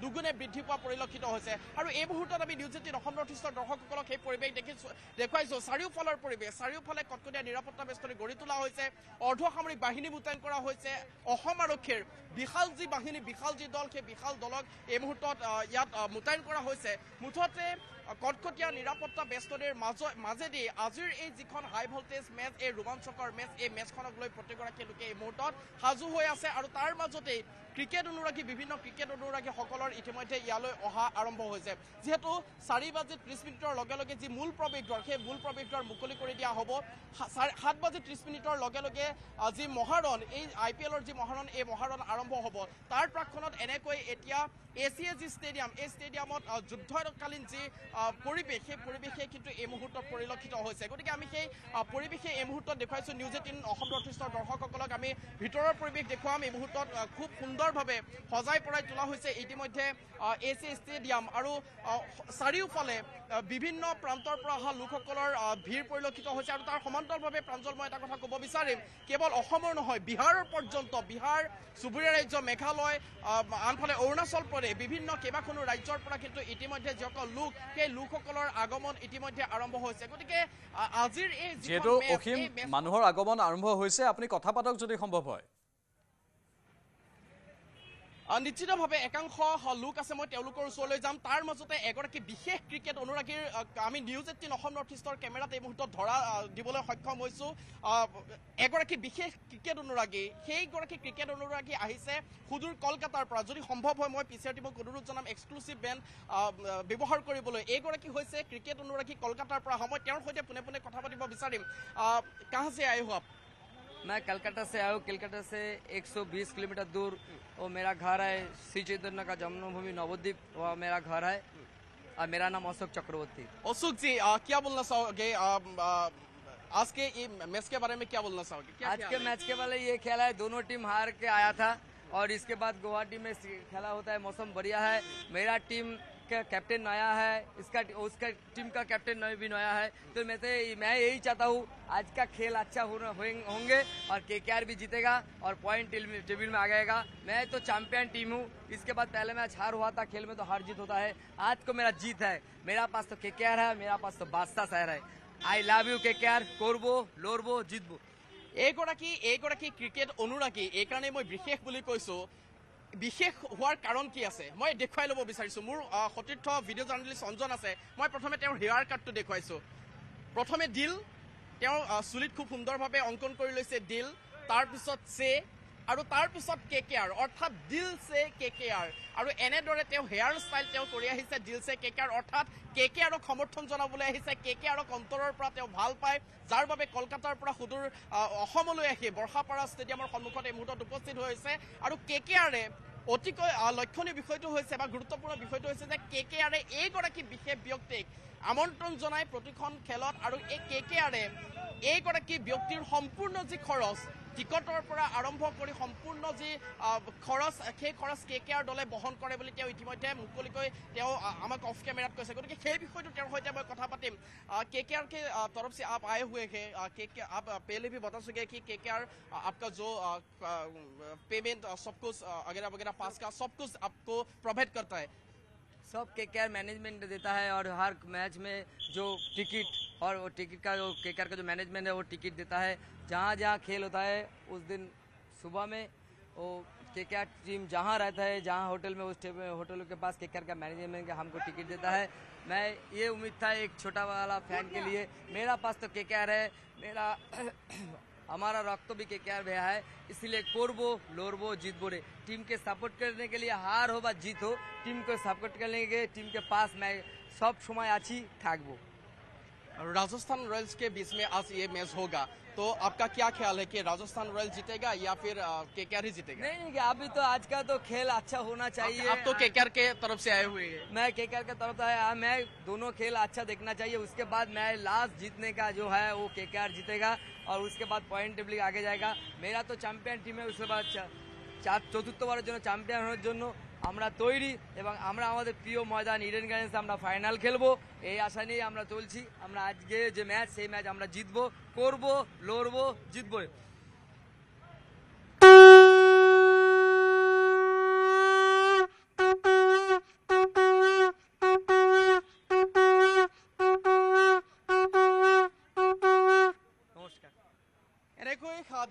দুগুণে বৃদ্ধি পোৱা পৰিলক্ষিত হৈছে। আৰু এই মুহূৰ্তত আমি নিউজ 18 অসম নৰ্থ-ইষ্টৰ দৰ্শকসকলক সেই পৰিৱেশ দেখুৱাইছোঁ। চাৰিওফালৰ পৰিৱেশ, চাৰিওফালে কটকটীয়া নিৰাপত্তা বেষ্টনী গঢ়ি তোলা হৈছে, অৰ্ধসামৰিক বাহিনী মোতায়েন কৰা হৈছে। অসম আৰক্ষীৰ বিশাল যি বাহিনী, বিশাল যি দল, সেই বিশাল দলক এই মুহূৰ্তত ইয়াত মোতায়েন কৰা হৈছে। মুঠতে কটকটীয়া নিৰাপত্তা বেষ্টনীৰ মাজেদি আজিৰ এই যিখন হাই ভল্টেজ মেচ, এই ৰোমাঞ্চকৰ মেচ, এই মেচখনক লৈ প্ৰতিগৰাকী লোকে এই মুহূৰ্তত সাজু হৈ আছে। আৰু তাৰ মাজতেই ক্ৰিকেট অনুৰাগী, বিভিন্ন ক্ৰিকেট অনুৰাগীসকলৰ ইতিমধ্যে ইয়ালৈ অহা আৰম্ভ হৈছে। যিহেতু 4:30 লগে লগে যি মূল প্ৰৱেশদ্বাৰ, সেই মূল প্ৰৱেশদ্বাৰ মুকলি কৰি দিয়া হ'ব। 7:30 লগে লগে যি মহাৰণ, এই IPLৰ যি মহাৰণ, এই মহাৰণ আৰম্ভ হ'ব। তাৰ প্ৰাক্ষণত এনেকৈ এতিয়া ACA যি ষ্টেডিয়াম, এই ষ্টেডিয়ামত যুদ্ধকালীন যি পৰিৱেশ, সেই পৰিৱেশে কিন্তু এই মুহূৰ্তত পৰিলক্ষিত হৈছে। গতিকে আমি সেই পৰিৱেশে এই মুহূৰ্তত দেখুৱাইছোঁ। নিউজ 18 অসম নৰ্থ-ইষ্টৰ দৰ্শকসকলক আমি ভিতৰৰ পৰিৱেশ দেখুৱাম। এই মুহূৰ্তত খুব সুন্দৰভাৱে সজাই পৰাই তোলা হৈছে ইতিমধ্যে ACA ষ্টেডিয়াম, আৰু চাৰিওফালে বিভিন্ন প্ৰান্তৰ পৰা অহা লোকসকলৰ ভিৰ পৰিলক্ষিত হৈছে। আৰু তাৰ সমান্তৰালভাৱে প্ৰাঞ্জল, মই এটা কথা ক'ব বিচাৰিম, কেৱল অসমৰ নহয়, বিহাৰৰ পৰ্যন্ত, বিহাৰ, চুবুৰীয়া ৰাজ্য মেঘালয়, আনফালে অৰুণাচল প্ৰদেশ, বিভিন্ন কেইবাখনো ৰাজ্যৰ পৰা কিন্তু ইতিমধ্যে যিসকল লোক, সেই লোকসকলৰ আগমন ইতিমধ্যে আৰম্ভ হৈছে। গতিকে আজিৰ এই যিহেতু অসীম মানুহৰ আগমন আৰম্ভ হৈছে, আপুনি কথা পাতক যদি সম্ভৱ হয়। নিশ্চিতভাৱে একাংশ লোক আছে, মই তেওঁলোকৰ ওচৰলৈ যাম। তাৰ মাজতে এগৰাকী বিশেষ ক্ৰিকেট অনুৰাগীৰ আমি নিউজ 18 অসম নৰ্থ-ইষ্টৰ কেমেৰাত এই মুহূৰ্তত ধৰা দিবলৈ সক্ষম হৈছোঁ। এগৰাকী বিশেষ ক্ৰিকেট অনুৰাগী, সেইগৰাকী ক্ৰিকেট অনুৰাগী আহিছে সুদূৰ কলকাতাৰ পৰা। যদি সম্ভৱ হয় মই পিছৰ টিমক অনুৰোধ জনাম এক্সক্লুচিভ বেণ্ড ব্যৱহাৰ কৰিবলৈ। এইগৰাকী হৈছে ক্ৰিকেট অনুৰাগী কলকাতাৰ পৰা। মই তেওঁৰ সৈতে পোনে পোনে কথা পাতিব বিচাৰিম। কাহাঁ से आए हो आप? मैं कलकत्ता से आया हूँ। कलकत्ता से 120 किलोमीटर दूर वो मेरा घर है। श्री चैतन्य का जन्मभूमि नवद्वीप, वह मेरा घर है। और मेरा नाम अशोक चक्रवर्ती। अशोक जी, क्या बोलना चाहोगे आज के ये मैच के बारे में? क्या बोलना चाहोगे? आज के मैच के बारे में ये खेला है, दोनों टीम हार के आया था, और इसके बाद गुवाहाटी में खेला होता है। मौसम बढ़िया है। मेरा टीम का कैप्टन नया है, उसका टीम का कैप्टन भी नया है। तो मैं यही चाहता हूँ आज का खेल अच्छा होंगे, और KKR भी जीतेगा और पॉइंट टेबल में आ जाएगा। मैं तो चैंपियन टीम हूँ। इसके बाद पहले मैच हार हुआ था, खेल में तो हार जीत होता है। आज को मेरा जीत है। मेरा पास तो KKR है, मेरा पास तो बादशाह शहर है। I love you KKR, कोरबो लोरबो जीतबो। এইগৰাকী ক্ৰিকেট অনুৰাগী এইকাৰণে মই বিশেষ বুলি কৈছোঁ বিশেষ হোৱাৰ কাৰণ কি আছে মই দেখুৱাই ল'ব বিচাৰিছোঁ মোৰ সতীৰ্থ ভিডিঅ' জাৰ্নেলিষ্ট অঞ্জন আছে মই প্ৰথমে তেওঁৰ হেয়াৰ কাটটো দেখুৱাইছোঁ প্ৰথমে দিল তেওঁ চুলিত খুব সুন্দৰভাৱে অংকন কৰি লৈছে দিল তাৰপিছত চে আৰু তাৰপিছত KKR অৰ্থাৎ দিল চে KKR আৰু এনেদৰে তেওঁ হেয়াৰ ষ্টাইল তেওঁ কৰি আহিছে দিল চে KKR অৰ্থাৎ KKRক সমৰ্থন জনাবলৈ আহিছে KKRক অন্তৰৰ পৰা তেওঁ ভাল পায় যাৰ বাবে কলকাতাৰ পৰা সুদূৰ অসমলৈ আহি বৰ্ষাপাৰা ষ্টেডিয়ামৰ সন্মুখত এই মুহূৰ্তত উপস্থিত হৈছে আৰু KKRে অতিকৈ লক্ষণীয় বিষয়টো হৈছে বা গুৰুত্বপূৰ্ণ বিষয়টো হৈছে যে KKRে এইগৰাকী বিশেষ ব্যক্তিক আমন্ত্ৰণ জনায় প্ৰতিখন খেলত আৰু এই KKRে এইগৰাকী ব্যক্তিৰ সম্পূৰ্ণ যি খৰচ টিকটৰ পৰা আৰম্ভ কৰি সম্পূৰ্ণ যি খৰচ সেই খৰচ KKR দলে বহন কৰে বুলি তেওঁ ইতিমধ্যে মুকলিকৈ তেওঁ আমাক অফ কেমেৰাত কৈছে গতিকে সেই বিষয়টো তেওঁৰ সৈতে মই কথা পাতিম KKR के तरफ से आप आए हुए हैं आप पहले भी बता सके कि KKR आपका जो पेमेंट सब कुछ वगैरह वगैरह पास का सब कुछ आपको प्रोवाइड करता है सब KKR मैनेजमेंट देता है और हर मैच में जो टिकट और वो टिकट का जो KKR का जो मैनेजमेंट है वो टिकट देता है जहाँ जहाँ खेल होता है उस दिन सुबह में वो KKR टीम जहाँ रहता है जहाँ होटल में उस होटल के पास KKR का मैनेजमेंट हमको टिकट देता है मैं ये उम्मीद था एक छोटा वाला फैन के लिए मेरा पास तो KKR है मेरा हमारा रक्त भी KKR भैया है इसलिए कोरबो लोरबो जीतबो रे टीम के सपोर्ट करने के लिए हार हो व जीत हो टीम को सपोर्ट करने के टीम के पास मैं सब समय अच्छी थाकबो राजस्थान रॉयल्स के बीच में आज ये मैच होगा तो आपका क्या ख्याल है कि राजस्थान रॉयल्स जीतेगा या फिर KKR ही जीतेगा नहीं अभी तो आज का तो खेल अच्छा होना चाहिए आप तो KKR के तरफ से आए हुए हैं मैं KKR के तरफ से आया मैं दोनों खेल अच्छा देखना चाहिए उसके बाद मैं लास्ट जीतने का जो है वो KKR जीतेगा और उसके बाद पॉइंट टेबल आगे जाएगा मेरा तो चैंपियन टीम है उसके बाद চতুর্থবারের জন্য চ্যাম্পিয়ন হওয়ার জন্য আমরা তৈরি এবং আমরা আমাদের প্রিয় ময়দান ইডেন গার্ডেন্সে আমরা ফাইনাল খেলবো এই আশা নিয়ে আমরা চলছি আমরা আজকে যে ম্যাচ সেই ম্যাচ আমরা জিতবো করবো লড়বো জিতবো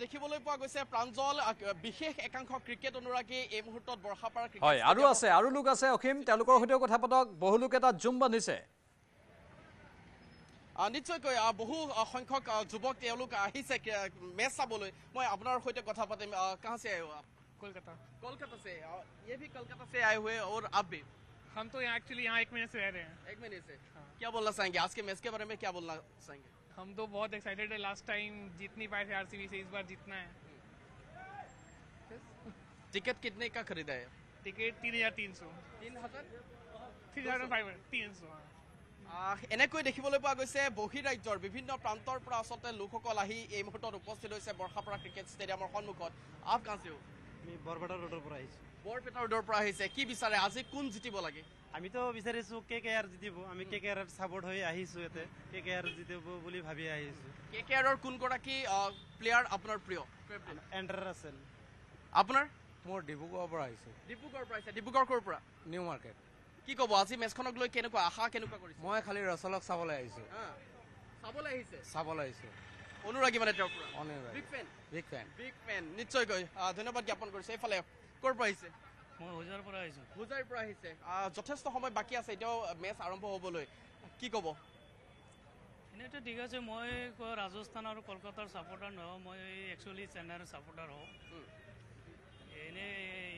দেখিবলৈ পোৱা গৈছে প্ৰাঞ্জল বিশেষ একাংশ ক্ৰিকেট অনুৰাগী এই মুহূৰ্তত বৰ্ষাপাৰা ক্ৰিকেট হয় আৰু লোক আছে অখিম তেওঁলোকৰ সৈতে কথা পাতক বহু লোক এটা জুম বান্ধিছে নিশ্চয়কৈ বহু সংখ্যক যুৱক তেওঁলোক আহিছে মেচ চাবলৈ মই আপোনাৰ সৈতে কথা পাতিম कहां से आए हो आप कोलकाता से ये भी कोलकाता से आए हुए और आप भी हम तो यहाँ एक्चुअली यहाँ 1 महीने से रह रहे हैं 1 महीने से क्या बोलना चाहेंगे आज के मैच के बारे में क्या बोलना चाहेंगे हम तो बहुत एक्साइटेड है लास्ट टाइम जीत नहीं पाए थे RCB से इस बार जीतना है टिकट कितने का खरीदा है टिकट 3,300 3,500 এনেকৈ দেখিবলৈ পোৱা গৈছে বহিৰাজ্যৰ বিভিন্ন প্ৰান্তৰ পৰা আসলতে লোকসকল আহি এই মুহূৰ্তত উপস্থিত হৈছে বৰ্ষাপাৰা ক্ৰিকেট ষ্টেডিয়ামৰ সন্মুখত আপ কাছে আমি বৰপেটা ৰোডৰ পৰা আহিছো বৰপেটা ৰোডৰ পৰা আহিছে কি বিচাৰে আজি কোন জিতিব লাগে আমি তো বিচাৰিছো KKR জিতিব আমি KKR সাপোৰ্ট হৈ আহিছো এতে KKR জিতিব বুলি ভাবি আহিছো KKR ৰ কোন গৰাকী প্লেয়াৰ আপোনাৰ প্ৰিয় এন্ডাৰ ৰাছেল আপোনাৰ মোৰ ডিব্ৰুগড়ৰ পৰা আহিছো ডিব্ৰুগড় ক'ৰ পৰা নিউ মাৰ্কেট কি ক'ব আজি মেচখনক লৈ কেনেকুৱা আশা কেনেকুৱা কৰিছে মই খালি ৰচলক চাবলৈ আহিছো চাবলৈ আহিছে অনুৰাগী মানে তেওঁৰ পৰা বিগ ফেন নিশ্চয়কৈ ধন্যবাদ জ্ঞাপন কৰিছে এইফালে ক'ৰ পৰা আহিছে মই হোজাইৰ পৰা আহিছে যথেষ্ট সময় বাকী আছে এতিয়াও মেচ আৰম্ভ হ'বলৈ কি ক'ব এনেতো ঠিক আছে মই ৰাজস্থান আৰু কলকাতাৰ ছাপোৰ্টাৰ নহয় মই একচুৱেলি চেন্নাইৰ ছাপোৰ্টাৰ হওঁ এনে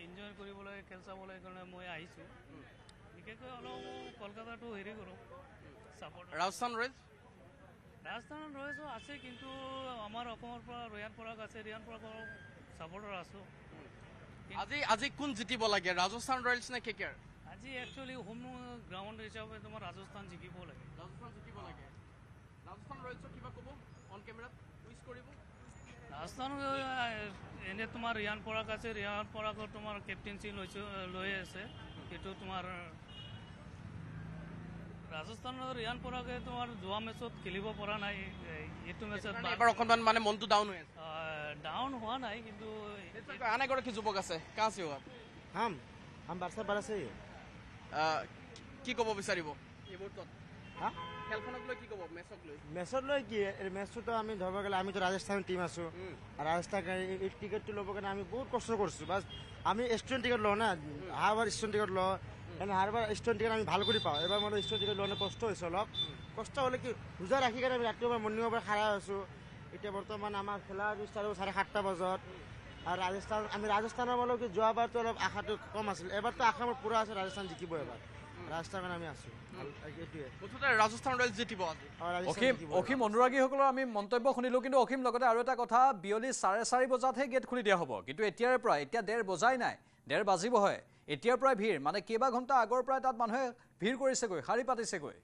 এনজয় কৰিবলৈ খেল চাবলৈ কাৰণে মই আহিছোঁ বিশেষকৈ অলপ কলকাতাটো হেৰি কৰোঁ ছাপোৰ্ট ৰাজস্থান ৰয়েলছো আছে কিন্তু আমাৰ অসমৰ পৰা ৰিয়ান পৰাগ আছে ৰিয়ান পৰাগৰ ছাপোৰ্টাৰ আছোঁ আজি কোন জিতিব লাগে ৰাজস্থান ৰয়েলছ নে KKR আজি একচুৱেলি হোম গ্ৰাউণ্ড হিচাপে তোমাৰ ৰাজস্থান জিকিব লাগে ৰাজস্থান ৰয়েলছক কিবা ক'ব অন কেমেৰাত উইচ কৰিব ৰাজস্থান এনে তোমাৰ ৰিয়ান পৰাগ আছে ৰিয়ান পৰাগৰ তোমাৰ কেপ্টেইনশ্বিপ লৈ আছে এইটো তোমাৰ ৰাজস্থানৰ ৰিয়ান পৰাগে তোমাৰ যোৱা মেচত খেলিব পৰা নাই এইটো মেচত এবাৰ অকণমান মানে মনটো ডাউন হৈ আছে ডাউন হোৱা নাই কিন্তু আন এগৰাকী যুৱক আছে কাঁ আছে हम बारसा से কি ক'ব বিচাৰিব এই মুহূৰ্তত খেলখনক লৈ কি ক'ব মেচক লৈ মেচত লৈ কি মেচটোতো আমি ধৰিব গ'লে আমিতো ৰাজস্থানৰ টীম আছোঁ আৰু ৰাজস্থান এই টিকেটটো ল'বৰ কাৰণে আমি বহুত কষ্ট কৰিছোঁ বাছ আমি ষ্টুডেণ্ট টিকেট লওঁ না হাৰবাৰ ষ্টুডেণ্ট টিকেট লওঁ মানে হাৰবাৰ ষ্টুডেণ্ট টিকেট আমি ভাল কৰি পাওঁ এবাৰ মই ষ্টুডেণ্ট টিকেট লওঁতে কষ্ট হৈছে অলপ কষ্ট হ'লে কি ৰোজা ৰাখি কাৰণে আমি ৰাতিপুৱা মৰ্ণিঙৰ পৰা খাৰা আছোঁ এতিয়া বৰ্তমান আমাৰ খেলা ষ্টাৰ্ট 7:30 বজাত আৰু আমি ৰাজস্থানৰ মানে কি যোৱাবাৰতো অলপ আশাটো কম আছিল এবাৰতো আশা মোৰ পূৰা আছে ৰাজস্থান জিকিব এবাৰ ৰাজস্থানৰ আমি আছোঁ এইটোৱে মুঠতে ৰাজস্থান ৰয়েলছ জিকিব আজি অসীম অনুৰাগীসকলৰ আমি মন্তব্য শুনিলোঁ কিন্তু অসীম লগতে আৰু এটা কথা বিয়লি 4:30 বজাতহে গেট খুলি দিয়া হ'ব কিন্তু এতিয়াৰে পৰা এতিয়া 1:30 বজাই নাই 1:30 বাজিবহে এতিয়াৰ পৰাই ভিৰ মানে কেইবা ঘণ্টা আগৰ পৰাই তাত মানুহে ভিৰ কৰিছেগৈ শাৰী পাতিছেগৈ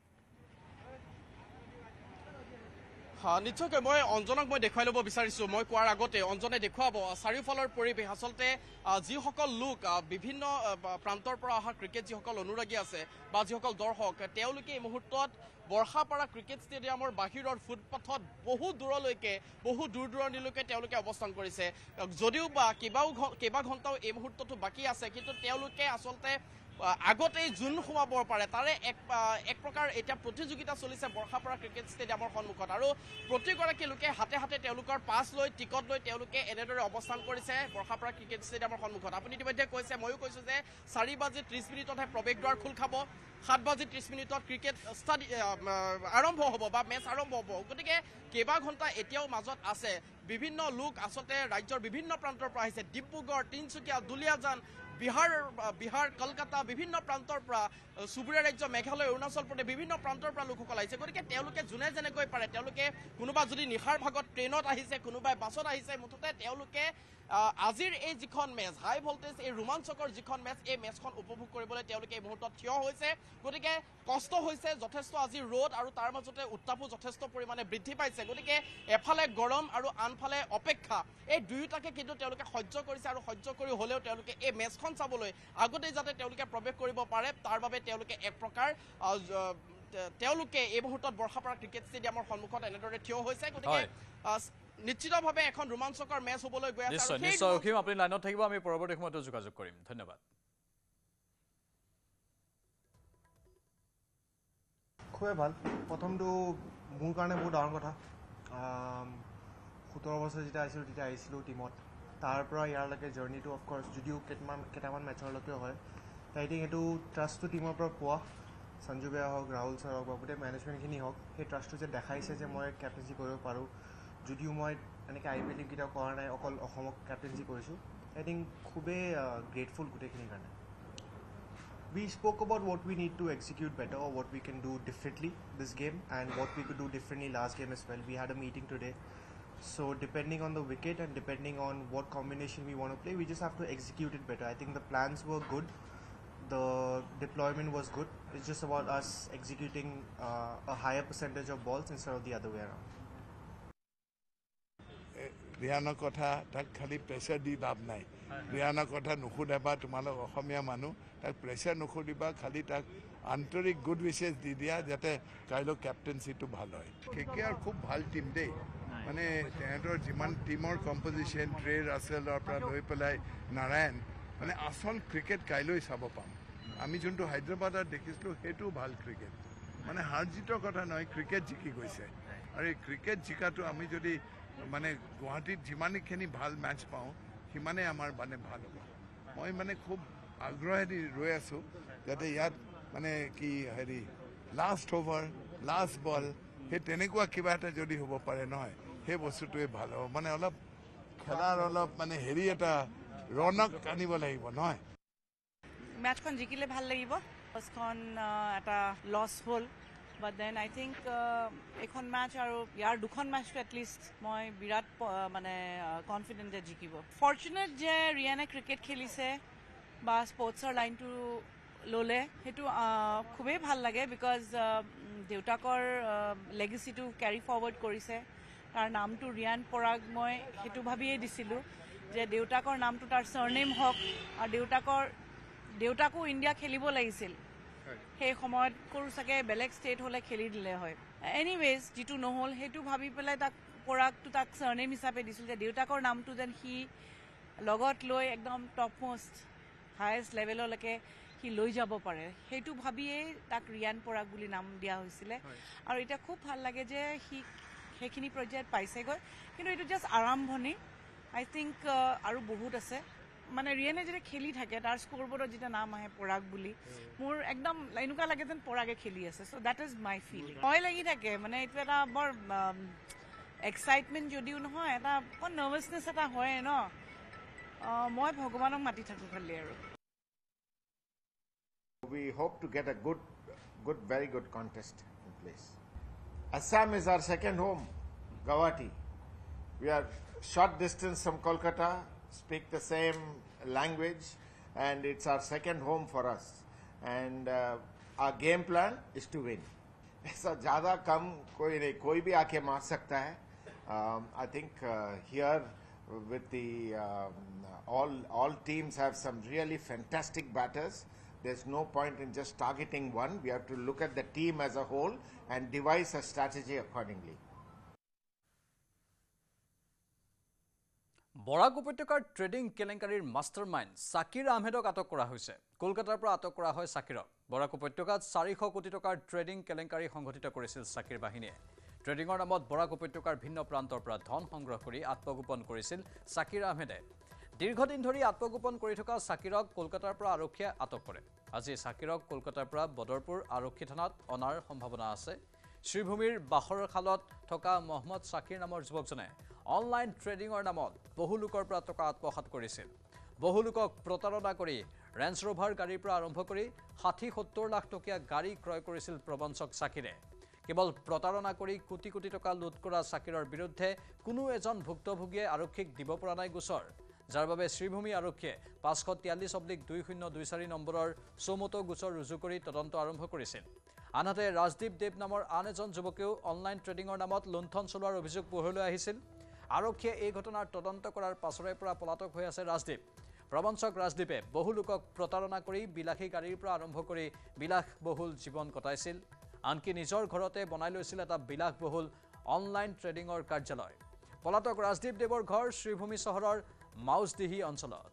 নিশ্চয়কৈ মই অঞ্জনক মই দেখুৱাই ল'ব বিচাৰিছোঁ মই কোৱাৰ আগতে অঞ্জনে দেখুৱাব চাৰিওফালৰ পৰিৱেশ আচলতে যিসকল লোক বিভিন্ন প্ৰান্তৰ পৰা অহা ক্ৰিকেট যিসকল অনুৰাগী আছে বা যিসকল দৰ্শক তেওঁলোকে এই মুহূৰ্তত বৰ্ষাপাৰা ক্ৰিকেট ষ্টেডিয়ামৰ বাহিৰৰ ফুটপাথত বহু দূৰলৈকে বহু দূৰ দূৰণিলৈকে তেওঁলোকে অৱস্থান কৰিছে যদিও বা কেইবা ঘণ্টাও এই মুহূৰ্ততো বাকী আছে কিন্তু তেওঁলোকে আচলতে আগতেই জোন সোমাব পাৰে তাৰে এক প্ৰকাৰ এতিয়া প্ৰতিযোগিতা চলিছে বৰ্ষাপাৰা ক্ৰিকেট ষ্টেডিয়ামৰ সন্মুখত আৰু প্ৰতিগৰাকী লোকে হাতে হাতে তেওঁলোকৰ পাছ লৈ টিকট লৈ তেওঁলোকে এনেদৰে অৱস্থান কৰিছে বৰ্ষাপাৰা ক্ৰিকেট ষ্টেডিয়ামৰ সন্মুখত আপুনি ইতিমধ্যে কৈছে ময়ো কৈছোঁ যে 4:30 প্ৰৱেশ দ্বাৰ খোল খাব 7:30 ক্ৰিকেট আৰম্ভ হ'ব বা মেচ আৰম্ভ হ'ব গতিকে কেইবা ঘণ্টা এতিয়াও মাজত আছে বিভিন্ন লোক আচলতে ৰাজ্যৰ বিভিন্ন প্ৰান্তৰ পৰা আহিছে ডিব্ৰুগড় তিনিচুকীয়া দুলীয়াজান বিহাৰ কলকাতা বিভিন্ন প্ৰান্তৰ পৰা চুবুৰীয়া ৰাজ্য মেঘালয় অৰুণাচল প্ৰদেশ বিভিন্ন প্ৰান্তৰ পৰা লোকসকল আহিছে গতিকে তেওঁলোকে যোনে যেনেকৈ পাৰে তেওঁলোকে কোনোবা যদি নিশাৰ ভাগত ট্ৰেইনত আহিছে কোনোবাই বাছত আহিছে মুঠতে তেওঁলোকে আজিৰ এই যিখন মেচ হাই ভল্টেজ এই ৰোমাঞ্চকৰ যিখন মেচ এই মেচখন উপভোগ কৰিবলৈ তেওঁলোকে এই মুহূৰ্তত থিয় হৈছে গতিকে কষ্ট হৈছে যথেষ্ট আজি ৰ'দ আৰু তাৰ মাজতে উত্তাপো যথেষ্ট পৰিমাণে বৃদ্ধি পাইছে গতিকে এফালে গৰম আৰু আনফালে অপেক্ষা এই দুয়োটাকে কিন্তু তেওঁলোকে সহ্য কৰিছে আৰু সহ্য কৰি হ'লেও তেওঁলোকে এই মেচখন চাবলৈ আগতেই যাতে তেওঁলোকে প্ৰৱেশ কৰিব পাৰে তাৰ বাবে তেওঁলোকে এক প্ৰকাৰ তেওঁলোকে এই মুহূৰ্তত বৰ্ষাপাৰা ক্ৰিকেট ষ্টেডিয়ামৰ সন্মুখত এনেদৰে থিয় হৈছে গতিকে নিশ্চিতভাৱে এখন ৰোমাঞ্চকৰ মেচ হ'বলৈ গৈ আছে নিশ্চয় অসীম আপুনি লাইনত থাকিব আমি পৰৱৰ্তী সময়তো যোগাযোগ কৰিম ধন্যবাদ খুবেই ভাল প্ৰথমটো মোৰ কাৰণে বহুত ডাঙৰ কথা 17 বছৰ যেতিয়া আহিছিলোঁ টীমত তাৰ পৰা ইয়াৰলৈকে জাৰ্ণিটো অফক'ৰ্ছ যদিও কেইটামান মেচৰলৈকে হয় আই থিংক এইটো ট্ৰাষ্টটো টীমৰ পৰা পোৱা সঞ্জু বেয়া হওক ৰাহুল ছাৰ হওক বা গোটেই মেনেজমেণ্টখিনি হওক সেই ট্ৰাষ্টটো যে দেখাইছে যে মই কেপ্টেনচি কৰিব পাৰোঁ যদিও মই এনেকৈ IPL টিম কেতিয়াও কৰা নাই অকল অসমক কেপ্টেনচি কৰিছোঁ আই থিংক খুবেই গ্ৰেটফুল গোটেইখিনিৰ কাৰণে We spoke about what we need to execute better or what we can do differently this game and what we could do differently last game as well. We had a meeting today. So depending on the wicket and depending on what combination we want to play, we just have to execute it better. I think the plans were good. The deployment was good. It's just about us executing a higher percentage of balls instead of the other way around. ৰিয়ানৰ কথা তাক খালি প্ৰেছাৰ দি লাভ নাই ৰিয়ানৰ কথা নুশুধাবা তোমালোক অসমীয়া মানুহ তাক প্ৰেছাৰ নুশুধিবা খালি তাক আন্তৰিক গুড উইচেছ দি দিয়া যাতে কাইলৈ কেপ্টেনচিটো ভাল হয় KKR খুব ভাল টীম দেই মানে তেহেঁতৰ যিমান টীমৰ কম্পজিশ্যন ট্ৰে ৰাছেলৰ পৰা লৈ পেলাই নাৰায়ণ মানে আচল ক্ৰিকেট কাইলৈ চাব পাম আমি যোনটো হায়দৰাবাদত দেখিছিলোঁ সেইটো ভাল ক্ৰিকেট মানে হাৰ জিতৰ কথা নহয় ক্ৰিকেট জিকি গৈছে আৰু এই ক্ৰিকেট জিকাটো আমি যদি মানে গুৱাহাটীত যিমানখিনি ভাল মেচ পাওঁ সিমানেই আমাৰ মানে ভাল হ'ব মই মানে খুব আগ্ৰহেদি ৰৈ আছোঁ যাতে ইয়াত মানে কি হেৰি লাষ্ট অভাৰ লাষ্ট বল সেই তেনেকুৱা কিবা এটা যদি হ'ব পাৰে নহয় সেই বস্তুটোৱে ভাল হ'ব মানে অলপ খেলাৰ অলপ মানে হেৰি এটা ৰনক আনিব লাগিব নহয় মেচখন জিকিলে ভাল লাগিব ফাৰ্ষ্টখন এটা লছ হ'ল বাট দেন আই থিংক এইখন মেচ আৰু ইয়াৰ দুখন মেচটো এটলিষ্ট মই বিৰাট মানে কনফিডেণ্ট যে জিকিব ফৰ্চুনেট যে ৰিয়ানে ক্ৰিকেট খেলিছে বা স্পৰ্টছৰ লাইনটো ল'লে সেইটো খুবেই ভাল লাগে বিকজ দেউতাকৰ লেগেচিটো কেৰি ফৰৱাৰ্ড কৰিছে তাৰ নামটো ৰিয়ান পৰাগ মই সেইটো ভাবিয়েই দিছিলোঁ যে দেউতাকৰ নামটো তাৰ চাৰনেম হওক আৰু দেউতাকো ইণ্ডিয়া খেলিব লাগিছিল সেই সময়ত কৰোঁ চাগে বেলেগ ষ্টেট হ'লে খেলি দিলে হয় এনিৱেজ যিটো নহ'ল সেইটো ভাবি পেলাই পৰাগটো তাক চাৰনেম হিচাপে দিছিল যে দেউতাকৰ নামটো যেন সি লগত লৈ একদম টপ মোষ্ট হায়েষ্ট লেভেললৈকে সি লৈ যাব পাৰে সেইটো ভাবিয়েই তাক ৰিয়ান পৰাগ বুলি নাম দিয়া হৈছিলে আৰু এটা খুব ভাল লাগে যে সি সেইখিনি পৰ্যায়ত পাইছেগৈ কিন্তু এইটো জাষ্ট আৰম্ভণি আই থিংক আৰু বহুত আছে মানে ৰিয়ানে যেতিয়া খেলি থাকে তাৰ স্ক'ৰবোৰ্ডত যেতিয়া নাম আহে পৰাগ বুলি মোৰ একদম এনেকুৱা লাগে যেন পৰাগে খেলি আছে চ' দেট ইজ মাই ফিলিং ভয় লাগি থাকে মানে এইটো এটা বৰ এক্সাইটমেণ্ট যদিও নহয় এটা বৰ নাৰ্ভাছনেছ এটা হয় ন মই ভগৱানক মাতি থাকোঁ খালি আৰু We hope to get a very good contest in place. Assam is our second home, Guwahati. We are short distance from Kolkata, speak the same language, and it's our second home for us. And our game plan is to win. ऐसा ज़्यादा कम कोई नहीं, कोई भी आके मार सकता है. I think here with the all teams have some really fantastic batters. There's no point in just targeting one. We have to look at the team as a whole and devise a strategy accordingly. বৰাক উপত্যকাৰ ট্ৰেডিং কেলেংকাৰীৰ মাষ্টাৰমাইণ্ড সাকিৰ আহমেদক আটক কৰা হৈছে কলকাতাৰ পৰা আটক কৰা হয় সাকিৰক বৰাক উপত্যকাত 400 কোটি টকাৰ ট্ৰেডিং কেলেংকাৰী সংঘটিত কৰিছিল সাকিৰ বাহিনীয়ে ট্ৰেডিংৰ নামত বৰাক উপত্যকাৰ ভিন্ন প্ৰান্তৰ পৰা ধন সংগ্ৰহ কৰি আত্মগোপন কৰিছিল সাকিৰ আহমেদে দীৰ্ঘদিন ধৰি আত্মগোপন কৰি থকা সাকিৰক কলকাতাৰ পৰা আৰক্ষীয়ে আটক কৰে আজি সাকিৰক কলকাতাৰ পৰা বদৰপুৰ আৰক্ষী থানাত অনাৰ সম্ভাৱনা আছে শ্ৰীভূমিৰ বাহৰ খালত থকা মোহাম্মদ সাকিৰ নামৰ যুৱকজনে অনলাইন ট্ৰেডিংৰ নামত বহু লোকৰ পৰা টকা আত্মসাৎ কৰিছিল বহু লোকক প্ৰতাৰণা কৰি ৰেঞ্জ ৰোভাৰ গাড়ীৰ পৰা আৰম্ভ কৰি 60-70 লাখ টকীয়া গাড়ী ক্ৰয় কৰিছিল প্ৰবঞ্চক সাকিৰে কেৱল প্ৰতাৰণা কৰি কোটি কোটি টকা লুট কৰা সাকিৰৰ বিৰুদ্ধে কোনো এজন ভুক্তভোগীয়ে আৰক্ষীক দিব পৰা নাই গোচৰ যাৰ বাবে শ্ৰীভূমি আৰক্ষীয়ে 543/2024 নম্বৰৰ চমুটো গোচৰ ৰুজু কৰি তদন্ত আৰম্ভ কৰিছিল আনহাতে ৰাজদীপ দেৱ নামৰ আন এজন যুৱকেও অনলাইন ট্ৰেডিংৰ নামত লুণ্ঠন চলোৱাৰ অভিযোগ পোহৰলৈ আহিছিল আৰক্ষীয়ে এই ঘটনাৰ তদন্ত কৰাৰ পাছৰে পৰা পলাতক হৈ আছে ৰাজদীপ প্ৰবঞ্চক ৰাজদীপে বহু লোকক প্ৰতাৰণা কৰি বিলাসী গাড়ীৰ পৰা আৰম্ভ কৰি বিলাসবহুল জীৱন কটাইছিল আনকি নিজৰ ঘৰতে বনাই লৈছিল এটা বিলাসবহুল অনলাইন ট্ৰেডিংৰ কাৰ্যালয় পলাতক ৰাজদীপ দেৱৰ ঘৰ শ্ৰীভূমি চহৰৰ মাউজদিহি অঞ্চলত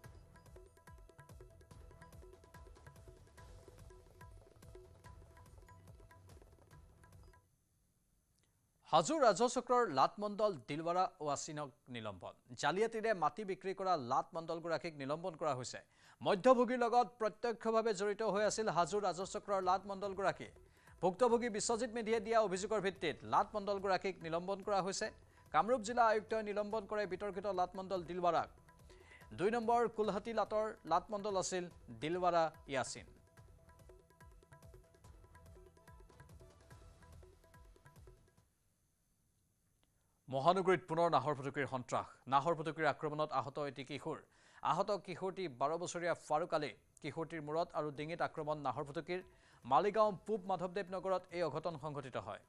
হাজু ৰাজচক্ৰৰ লাটমণ্ডল দিলৱাৰা ওয়াসিনক নিলম্বন জালিয়াতিৰে মাটি বিক্ৰী কৰা লাটমণ্ডলগৰাকীক নিলম্বন কৰা হৈছে মধ্যভোগীৰ লগত প্ৰত্যক্ষভাৱে জড়িত হৈ আছিল হাজু ৰাজচক্ৰৰ লাটমণ্ডলগৰাকী ভুক্তভোগী বিশ্বজিৎ মেধিয়ে দিয়া অভিযোগৰ ভিত্তিত লাটমণ্ডলগৰাকীক নিলম্বন কৰা হৈছে কামৰূপ জিলা আয়ুক্তই নিলম্বন কৰে বিতৰ্কিত লাটমণ্ডল দিলৱাৰাক 2 নম্বৰ কুলহাটি লাটৰ লাটমণ্ডল আছিল দিলৱাৰা ইয়াসিন মহানগৰীত পুনৰ নাহৰ ফুটুকিৰ সন্ত্ৰাস নাহৰ ফুটুকিৰ আক্ৰমণত আহত এটি কিশোৰ আহত কিশোৰটি 12 বছৰীয়া ফাৰুক আলী কিশোৰটিৰ মূৰত আৰু ডিঙিত আক্ৰমণ নাহৰ ফুটুকিৰ মালিগাঁও পূব মাধৱদেৱ নগৰত এই অঘটন সংঘটিত হয়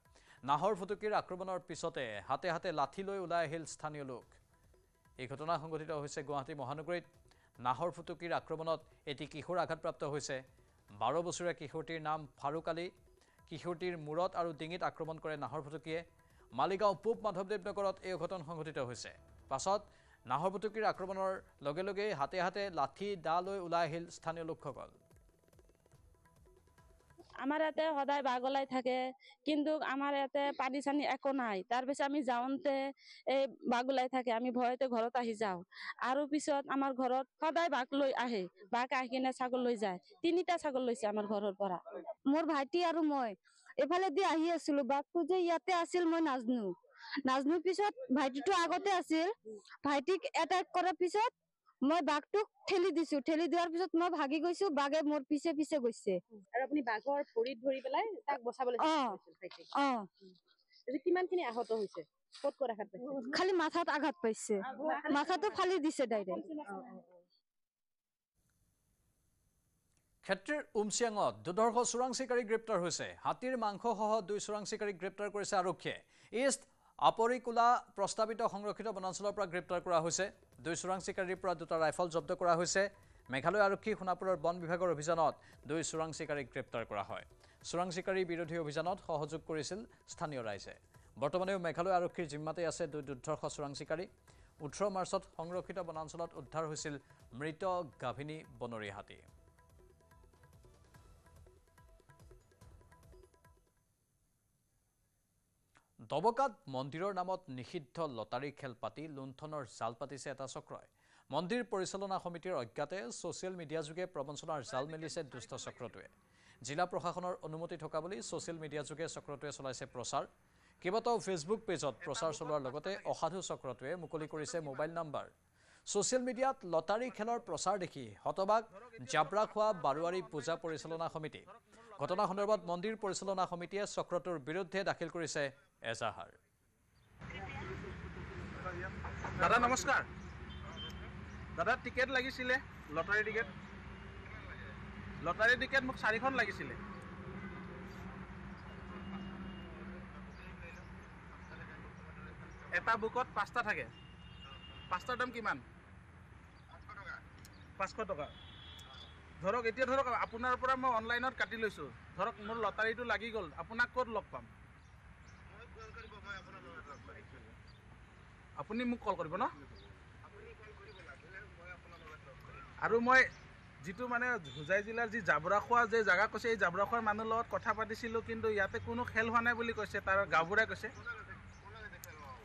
নাহৰ ফুটুকিৰ আক্ৰমণৰ পিছতে হাতে হাতে লাঠি লৈ ওলাই আহিল স্থানীয় লোক এই ঘটনা সংঘটিত হৈছে গুৱাহাটী মহানগৰীত নাহৰ ফুটুকিৰ আক্ৰমণত এটি কিশোৰ আঘাতপ্ৰাপ্ত হৈছে 12 বছৰীয়া কিশোৰটিৰ নাম ফাৰুক আলী কিশোৰটিৰ মূৰত আৰু ডিঙিত আক্ৰমণ কৰে নাহৰ ফুটুকিয়ে মালিগাঁও পূব মাধৱদেৱ নগৰত এই অঘটন সংঘটিত হৈছে পাছত নাহৰ ফুটুকিৰ আক্ৰমণৰ লগে লগে হাতে হাতে লাঠি দা লৈ ওলাই আহিল স্থানীয় লোকসকল আমার ইয়াতে সদায় বাঘ ওলাই থাকে কিন্তু আমার ইয়াতে পানী চানী একো নাই তাৰপিছত আমি যাওঁতে এই বাঘ ওলাই থাকে আমি ভয়তে ঘৰত আহি যাওঁ আৰু পিছত আমাৰ ঘৰত সদায় বাঘ লৈ আহে বাঘ আহি কিনে ছাগল লৈ যায় 3টা ছাগল লৈছে আমাৰ ঘৰৰ পৰা মোৰ ভাইটি আৰু মই এফালে দি আহি আছিলো বাঘটো যে ইয়াতে আছিল মই নাজনো পিছত ভাইটিটো আগতে আছিল ভাইটিক এটাক কৰাৰ পিছত মই বাঘটোক ঠেলি দিছো ঠেলি দিয়াৰ পিছত মই ভাগি গৈছো বাঘে মোৰ পিছে পিছে গৈছে আৰু আপুনি বাঘৰ ভৰিত ধৰি পেলাই তাক বচাবলৈ কিমানখিনি আহত হৈছে ক'ত ক'ত আঘাত পাইছে খালি মাথাত আঘাত পাইছে মাথাটো ফালি দিছে ডাইৰেক্ট ক্ষেত্ৰীৰ উমচিয়াঙত দুধৰ্ষ চোৰাং চিকাৰী গ্ৰেপ্তাৰ হৈছে হাতীৰ মাংসসহ 2 চোৰাং চিকাৰীক গ্ৰেপ্তাৰ কৰিছে আৰক্ষীয়ে ইষ্ট আপৰিকুলা প্ৰস্তাৱিত সংৰক্ষিত বনাঞ্চলৰ পৰা গ্ৰেপ্তাৰ কৰা হৈছে 2 চোৰাং চিকাৰীৰ পৰা 2টা ৰাইফল জব্দ কৰা হৈছে মেঘালয় আৰক্ষী সোণাপুৰৰ বন বিভাগৰ অভিযানত 2 চোৰাং চিকাৰীক গ্ৰেপ্তাৰ কৰা হয় চোৰাং চিকাৰী বিৰোধী অভিযানত সহযোগ কৰিছিল স্থানীয় ৰাইজে বৰ্তমানেও মেঘালয় আৰক্ষীৰ জিম্মাতে আছে 2 দুৰ্ধৰ্ষ চোৰাং চিকাৰী 18 মাৰ্চত সংৰক্ষিত বনাঞ্চলত উদ্ধাৰ হৈছিল মৃত গাভিনী বনৰীয়া হাতী দবকাত মন্দিৰৰ নামত নিষিদ্ধ লটাৰী খেল পাতি লুণ্ঠনৰ জাল পাতিছে এটা চক্ৰই। মন্দিৰ পৰিচালনা সমিতিৰ অজ্ঞাতে ছ'চিয়েল মিডিয়া যোগে প্ৰবঞ্চনাৰ জাল মেলিছে দুষ্ট চক্ৰটোৱে। জিলা প্ৰশাসনৰ অনুমতি থকা বুলি ছ'চিয়েল মিডিয়া যোগে চক্ৰটোৱে চলাইছে প্ৰচাৰ। কেইবাটাও ফেচবুক পেজত প্ৰচাৰ চলোৱাৰ লগতে অসাধু চক্ৰটোৱে মুকলি কৰিছে মোবাইল নম্বৰ। ছ'চিয়েল মিডিয়াত লটাৰী খেলৰ প্ৰচাৰ দেখি হতবাক জাবৰাখোৱা বাৰোৱাৰী পূজা পৰিচালনা সমিতি। ঘটনা সন্দৰ্ভত মন্দিৰ পৰিচালনা সমিতিয়ে চক্ৰটোৰ বিৰুদ্ধে দাখিল কৰিছে এজাহাৰ। দাদা নমস্কাৰ। দাদা টিকেট লাগিছিলে, লটাৰী টিকেট। লটাৰী টিকেট মোক 4খন লাগিছিলে। এটা বুকত 5টা থাকে। 5টাৰ দাম কিমান? 500 টকা। ধৰক এতিয়া ধৰক আপোনাৰ পৰা মই অনলাইনত কাটি লৈছোঁ। ধৰক মোৰ লটাৰীটো লাগি গ'ল, আপোনাক ক'ত লগ পাম? আপুনি মোক কল কৰিব ন? আৰু মই যিটো মানে হোজাই জিলাৰ যি জাবৰাখোৱা যে জেগা কৈছে, এই জাবৰাখোৱাৰ মানুহৰ লগত কথা পাতিছিলোঁ, কিন্তু ইয়াতে কোনো খেল হোৱা নাই বুলি কৈছে। তাৰ গাঁওবুঢ়াই কৈছে,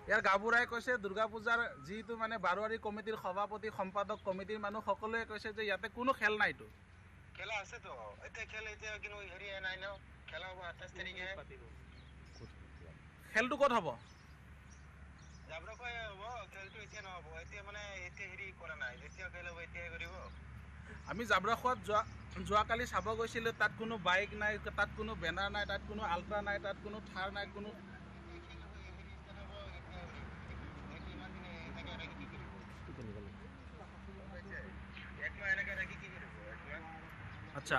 ইয়াৰ গাঁওবুঢ়াই কৈছে দুৰ্গা পূজাৰ যিটো মানে বাৰোৱাৰী কমিটিৰ সভাপতি সম্পাদক কমিটিৰ মানুহ সকলোৱে কৈছে যে ইয়াতে কোনো খেল নাইতো। খেলা আছে তো, এতিয়া খেল এতিয়া কিন্তু হেৰি নাই ন, খেলা হ'ব 28 তাৰিখে। খেলটো ক'ত হ'ব? জাবৰাখোৱাই হ'ব, খেলটো এতিয়া নহ'ব। এতিয়া মানে এতিয়া হেৰি কৰা নাই, যেতিয়া খেল হ'ব এতিয়াই কৰিব। আমি জাবৰাখোৱাত যোৱাকালি চাব গৈছিলোঁ, তাত কোনো বাইক নাই, তাত কোনো বেনাৰ নাই, তাত কোনো আল্ট্ৰা নাই, তাত কোনো থাৰ নাই, কোনো আচ্ছা।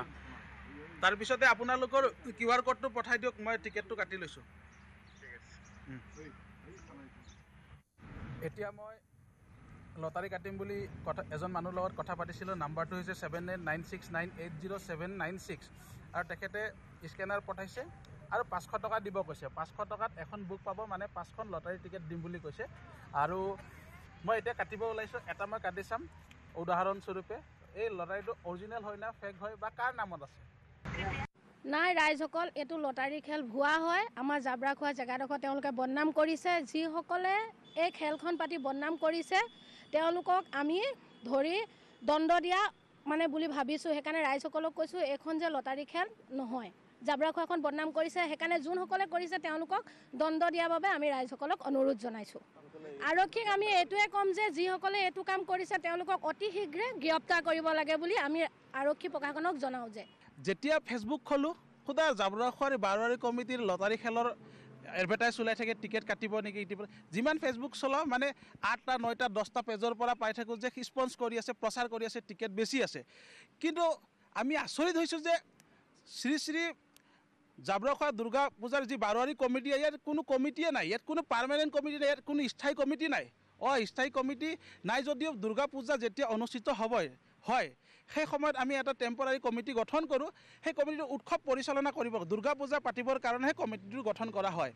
তাৰপিছতে আপোনালোকৰ QR কোডটো পঠাই দিয়ক, মই টিকেটটো কাটি লৈছোঁ। এতিয়া মই লটাৰী কাটিম বুলি এজন মানুহৰ লগত কথা পাতিছিলোঁ। নাম্বাৰটো হৈছে 7896980796 আৰু তেখেতে স্কেনাৰ পঠাইছে আৰু 500 টকা দিব কৈছে। 500 টকাত এখন বুক পাব, মানে 5খন লটাৰী টিকেট দিম বুলি কৈছে। আৰু মই এতিয়া কাটিব ওলাইছোঁ। এটা মই কাটি চাম উদাহৰণস্বৰূপে, এই লটাৰীটো অৰিজিনেল হয় না ফেক হয় বা কাৰ নামত আছে। নাই ৰাইজসকল, এইটো লটাৰী খেল ভুৱা হয়। আমাৰ জাবৰাখোৱা জেগাডোখৰ তেওঁলোকে বদনাম কৰিছে। যিসকলে এই খেলখন পাতি বদনাম কৰিছে তেওঁলোকক আমি ধৰি দণ্ড দিয়া মানে বুলি ভাবিছোঁ। সেইকাৰণে ৰাইজসকলক কৈছোঁ, এইখন যে লটাৰী খেল নহয়, জাবৰাখোৱাখন বদনাম কৰিছে। সেইকাৰণে যোনসকলে কৰিছে তেওঁলোকক দণ্ড দিয়াৰ বাবে আমি ৰাইজসকলক অনুৰোধ জনাইছোঁ। আৰক্ষীক আমি এইটোৱে ক'ম যে যিসকলে এইটো কাম কৰিছে তেওঁলোকক অতি শীঘ্ৰে গ্ৰেপ্তাৰ কৰিব লাগে বুলি আমি আৰক্ষী প্ৰশাসনক জনাওঁ। যেতিয়া ফেচবুক খোলোঁ, সদায় জাবৰাখোৱাৰ বাৰোৱাৰী কমিটিৰ লটাৰী খেলৰ এডভাৰটাইজ ওলাই থাকে, টিকেট কাটিব নেকি। যিমান ফেচবুক চলাওঁ মানে 8টা 9টা 10টা পেজৰ পৰা পাই থাকোঁ যে স্পন্স কৰি আছে, প্ৰচাৰ কৰি আছে, টিকেট বেছি আছে। কিন্তু আমি আচৰিত হৈছোঁ যে শ্ৰী শ্ৰী জাবৰাখোৱা দুৰ্গা পূজাৰ যি বাৰোৱাৰী কমিটি, ইয়াত কোনো কমিটিয়ে নাই, ইয়াত কোনো পাৰ্মানেণ্ট কমিটি নাই, ইয়াত কোনো স্থায়ী কমিটি নাই। অস্থায়ী কমিটি নাই যদিও দুৰ্গা পূজা যেতিয়া অনুষ্ঠিত হয় সেই সময়ত আমি এটা টেম্পৰাৰী কমিটি গঠন কৰোঁ। সেই কমিটিটো উৎসৱ পৰিচালনা কৰিব, দুৰ্গা পূজা পাতিবৰ কাৰণেহে কমিটিটো গঠন কৰা হয়।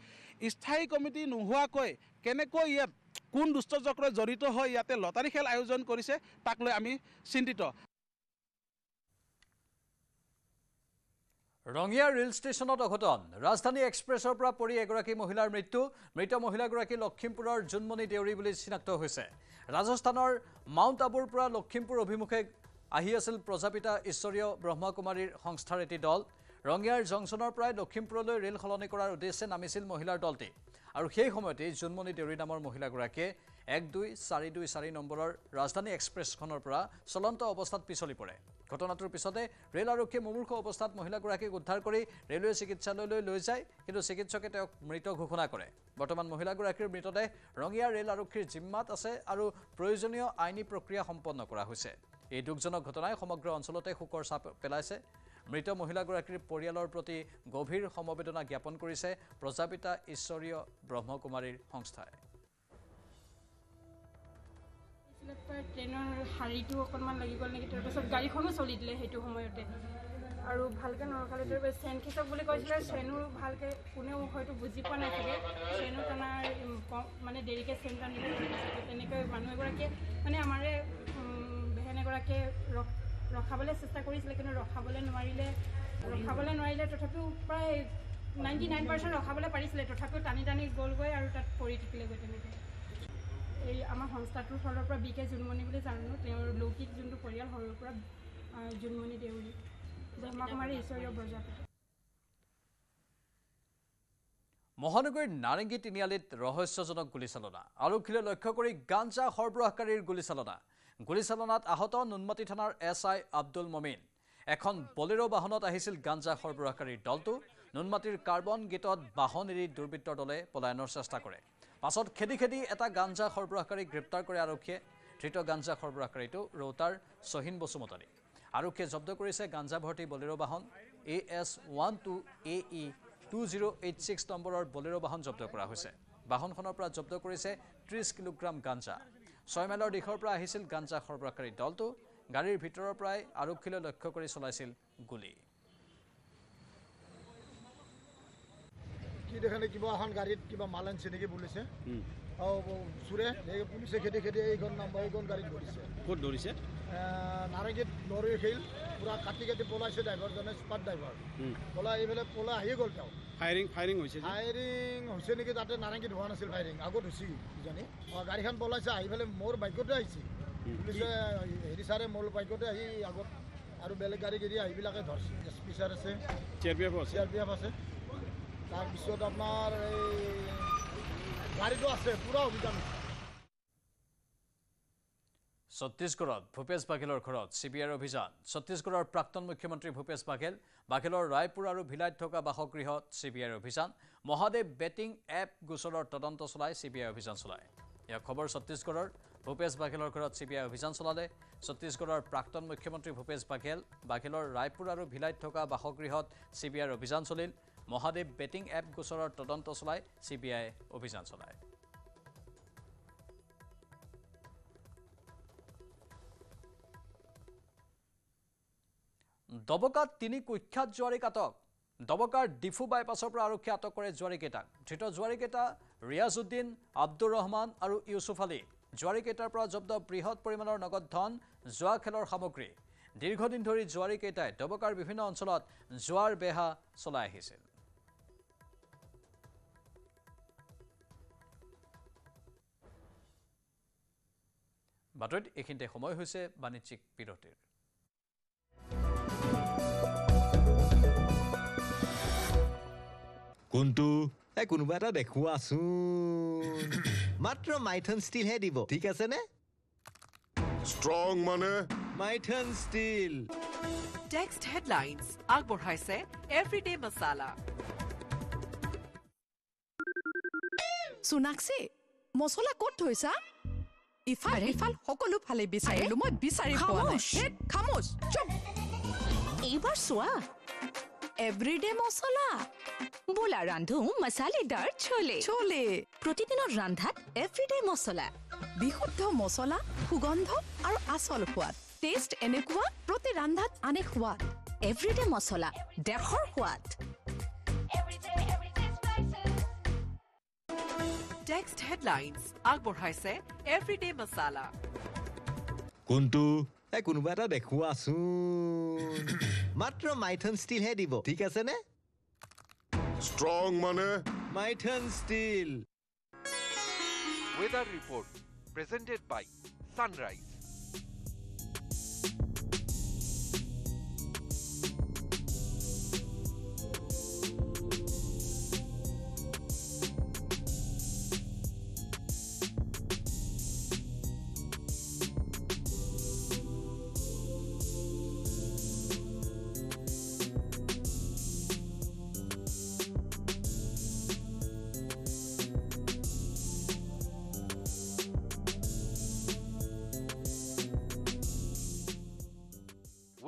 স্থায়ী কমিটি নোহোৱাকৈ কেনেকৈ ইয়াত কোন দুষ্ট চক্ৰই জড়িত হৈ ইয়াতে লটাৰী খেল আয়োজন কৰিছে তাক লৈ আমি চিন্তিত। ৰঙিয়া ৰেল ষ্টেচনত অঘটন। ৰাজধানী এক্সপ্ৰেছৰ পৰা পৰি এগৰাকী মহিলাৰ মৃত্যু। মৃত মহিলাগৰাকী লখিমপুৰৰ জোনমণি দেউৰী বুলি চিনাক্ত হৈছে। ৰাজস্থানৰ মাউণ্ট আবুৰ পৰা লখিমপুৰ অভিমুখে আহি আছিল প্ৰজাপিতা ঈশ্বৰীয় ব্ৰহ্মকুমাৰীৰ সংস্থাৰ এটি দল। ৰঙিয়াৰ জংচনৰ পৰাই লখিমপুৰলৈ ৰেল সলনি কৰাৰ উদ্দেশ্যে নামিছিল মহিলাৰ দলটি। আৰু সেই সময়তেই জোনমণি দেউৰী নামৰ মহিলাগৰাকীয়ে 12424 নম্বৰৰ ৰাজধানী এক্সপ্ৰেছখনৰ পৰা চলন্ত অৱস্থাত পিছলি পৰে। ঘটনাটোৰ পিছতে ৰেল আৰক্ষীয়ে মুমূৰ্ষু অৱস্থাত মহিলাগৰাকীক উদ্ধাৰ কৰি ৰেলৱে চিকিৎসালয়লৈ লৈ যায়, কিন্তু চিকিৎসকে তেওঁক মৃত ঘোষণা কৰে। বৰ্তমান মহিলাগৰাকীৰ মৃতদেহ ৰঙিয়া ৰেল আৰক্ষীৰ জিম্মাত আছে আৰু প্ৰয়োজনীয় আইনী প্ৰক্ৰিয়া সম্পন্ন কৰা হৈছে। এই দুখজনক ঘটনাই সমগ্ৰ অঞ্চলতে শোকৰ ছাপ পেলাইছে। মৃত মহিলাগৰাকীৰ পৰিয়ালৰ প্ৰতি গভীৰ সমবেদনা জ্ঞাপন কৰিছে প্ৰজাপিতা ঈশ্বৰীয় ব্ৰহ্মকুমাৰীৰ সংস্থাই। ট্ৰেইনৰ শাৰীটো অকণমান লাগি গ'ল নেকি, তাৰপিছত গাড়ীখনো চলি দিলে সেইটো সময়তে। আৰু ভালকৈ নৰখালে চেন খিচক বুলি কৈছিলে, চেনো ভালকৈ কোনেও হয়তো বুজি পোৱা নাথাকে। চেনো টনাৰ মানে দেৰিকৈ চেন টানিলে, তেনেকৈ মানুহ এগৰাকীয়ে মানে আমাৰে বেহেন এগৰাকীয়ে ৰখাবলৈ চেষ্টা কৰিছিলে, কিন্তু ৰখাবলৈ নোৱাৰিলে। তথাপিও প্ৰায় 99% ৰখাবলৈ পাৰিছিলে তথাপিও টানি টানি গ'লগৈ আৰু তাত পৰি থাকিলেগৈ তেনেকৈ এই আমাৰ সংস্থাটোৰ ফালৰ পৰা বিকে জোনমণি বুলি জানো তেওঁৰ লৌকিক যোনটো পৰিয়াল সৰুৰ পৰা জোনমণি দেউৰী ব্ৰহ্মাকুমাৰী ঈশ্বৰীয় প্ৰজাপতি মহানগৰীৰ নাৰেংগী তিনিআলিত ৰহস্যজনক গুলীচালনা আৰক্ষীলৈ লক্ষ্য কৰি গাঞ্জা সৰবৰাহকাৰীৰ গুলীচালনাত আহত নুনমাটি থানাৰ SI আব্দুল মমিন এখন বলেৰো বাহনত আহিছিল গাঞ্জা সৰবৰাহকাৰীৰ দলটো নুনমাটিৰ কাৰ্বন গেটত বাহন এৰি দুৰ্বৃত্তৰ দলে পলায়নৰ চেষ্টা কৰে পাছত খেদি এটা গাঞ্জা সৰবৰাহকাৰীক গ্ৰেপ্তাৰ কৰে আৰক্ষীয়ে ধৃত গাঞ্জা সৰবৰাহকাৰীটো ৰৌতাৰ সহিন বসুমতাৰী আৰক্ষীয়ে জব্দ কৰিছে গাঞ্জা ভৰ্তি বলেৰো বাহন AS12AE 2086 নম্বৰৰ বলেৰো বাহন জব্দ কৰা হৈছে বাহনখনৰ পৰা জব্দ কৰিছে 30 কিলোগ্ৰাম গাঞ্জা 6 মাইলৰ দিশৰ পৰা আহিছিল গাঞ্জা সৰবৰাহকাৰী দলটো গাড়ীৰ ভিতৰৰ পৰাই আৰক্ষীলৈ লক্ষ্য কৰি চলাইছিল গুলী কি দেখানে কিবা এখন গাড়ীত কিবা মাল আনছে নেকি পুলিচে চুৰে পুলিচে খেদি এইখন নাম্বাৰ এইখন গাড়ীত ধৰিছে ক'ত ধৰিছে নাৰেংগীত লৰি খেল পুৰা কাটি পলাইছে ড্ৰাইভাৰজনে স্পাট ড্ৰাইভাৰ পলাই এইফালে পলাই আহি গ'ল তেওঁ ফায়াৰিং হৈছে নেকি তাতে নাৰেংগীত হোৱা নাছিল ফায়াৰিং আগত হৈছে কিজানি গাড়ীখন পলাইছে আহি পেলাই মোৰ বাইকতে আহিছে পুলিচে হেৰি ছাৰে মোৰ বাইকতে আহি আগত আৰু বেলেগ গাড়ী আহিবিলাকে ধৰিছে SP ছাৰ আছে CRPF আছে তাৰপিছত আপোনাৰ এই গাড়ীটো আছে পুৰা অভিযান ছত্তীশগড়ত ভূপেশ বাঘেলৰ ঘৰত CBIৰ অভিযান ছত্তীশগড়ৰ প্ৰাক্তন মুখ্যমন্ত্ৰী ভূপেশ বাঘেলৰ ৰায়পুৰ আৰু ভিলাইত থকা বাসগৃহত CBIৰ অভিযান মহাদেৱ বেটিং এপ গোচৰৰ তদন্ত চলাই CBI অভিযান চলায় ইয়াৰ খবৰ ছত্তীশগড়ৰ ভূপেশ বাঘেলৰ ঘৰত CBI অভিযান চলালে ছত্তীশগড়ৰ প্ৰাক্তন মুখ্যমন্ত্ৰী ভূপেশ বাঘেলৰ ৰায়পুৰ আৰু ভিলাইত থকা বাসগৃহত CBIৰ অভিযান চলিল মহাদেৱ বেটিং এপ গোচৰৰ তদন্ত চলাই CBI অভিযান চলায় দবকাত 3 কুখ্যাত জুৱাৰীক আটক দবকাৰ ডিফু বাইপাছৰ পৰা আৰক্ষী আটক কৰে জুৱাৰীকেইটাক ধৃত জুৱাৰীকেইটা ৰিয়াজউদ্দিন আব্দুৰ ৰহমান আৰু ইউসুফ আলী জুৱাৰীকেইটাৰ পৰা জব্দ বৃহৎ পৰিমাণৰ নগদ ধন জুৱা খেলৰ সামগ্ৰী দীৰ্ঘদিন ধৰি জুৱাৰীকেইটাই দবকাৰ বিভিন্ন অঞ্চলত জুৱাৰ বেহা চলাই আহিছিল বাতৰিত এইখিনিতে সময় হৈছে বাণিজ্যিক বিৰতিৰ কোনটো কোনোবা এটা দেখুৱাচোন মাত্ৰ মাইথন ষ্টিল হে দিব ঠিক আছে নে ষ্ট্ৰং মানে মাইথন ষ্টিল টেক্সট হেডলাইনছ আগবঢ়াইছে এভৰিডে মছালা সোনাক্ষী মছলা ক'ত থৈছা ইফাল সকলো ফালে বিচাৰিলো মই বিচাৰি পোৱা নাই খামোচ চুপ এইবাৰ চোৱা এভৰিডে মছলা বোলা ৰান্ধো মছালেদাৰ চলে প্ৰতিদিনৰ ৰান্ধাত এভৰিডে মছলা বিশুদ্ধ মছলা সুগন্ধ আৰু আচল সোৱাদ টেষ্ট এনেকুৱা প্ৰতি ৰান্ধাত আনে সোৱাদ এভৰিডে মছলা দেশৰ সোৱাদ টেক্সট হেডলাইনছ আগবঢ়াইছে এভৰিডে মছালা কোনটো কোনোবা এটা দেখুৱাচোন মাত্ৰ মাইথন ষ্টিল হে দিব ঠিক আছে নে ষ্ট্ৰং মানে Maithon steel Weather report presented by Sunrise.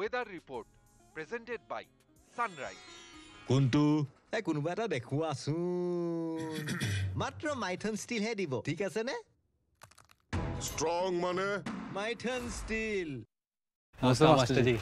Weather report presented by Sunrise. কোনটো কোনোবা এটা দেখুৱাচোন মাত্ৰ মাইথন ষ্টিল হে দিব ঠিক আছে নে ষ্ট্ৰং মানে মাইথন ষ্টিল নমস্কাৰ মাষ্টাৰজি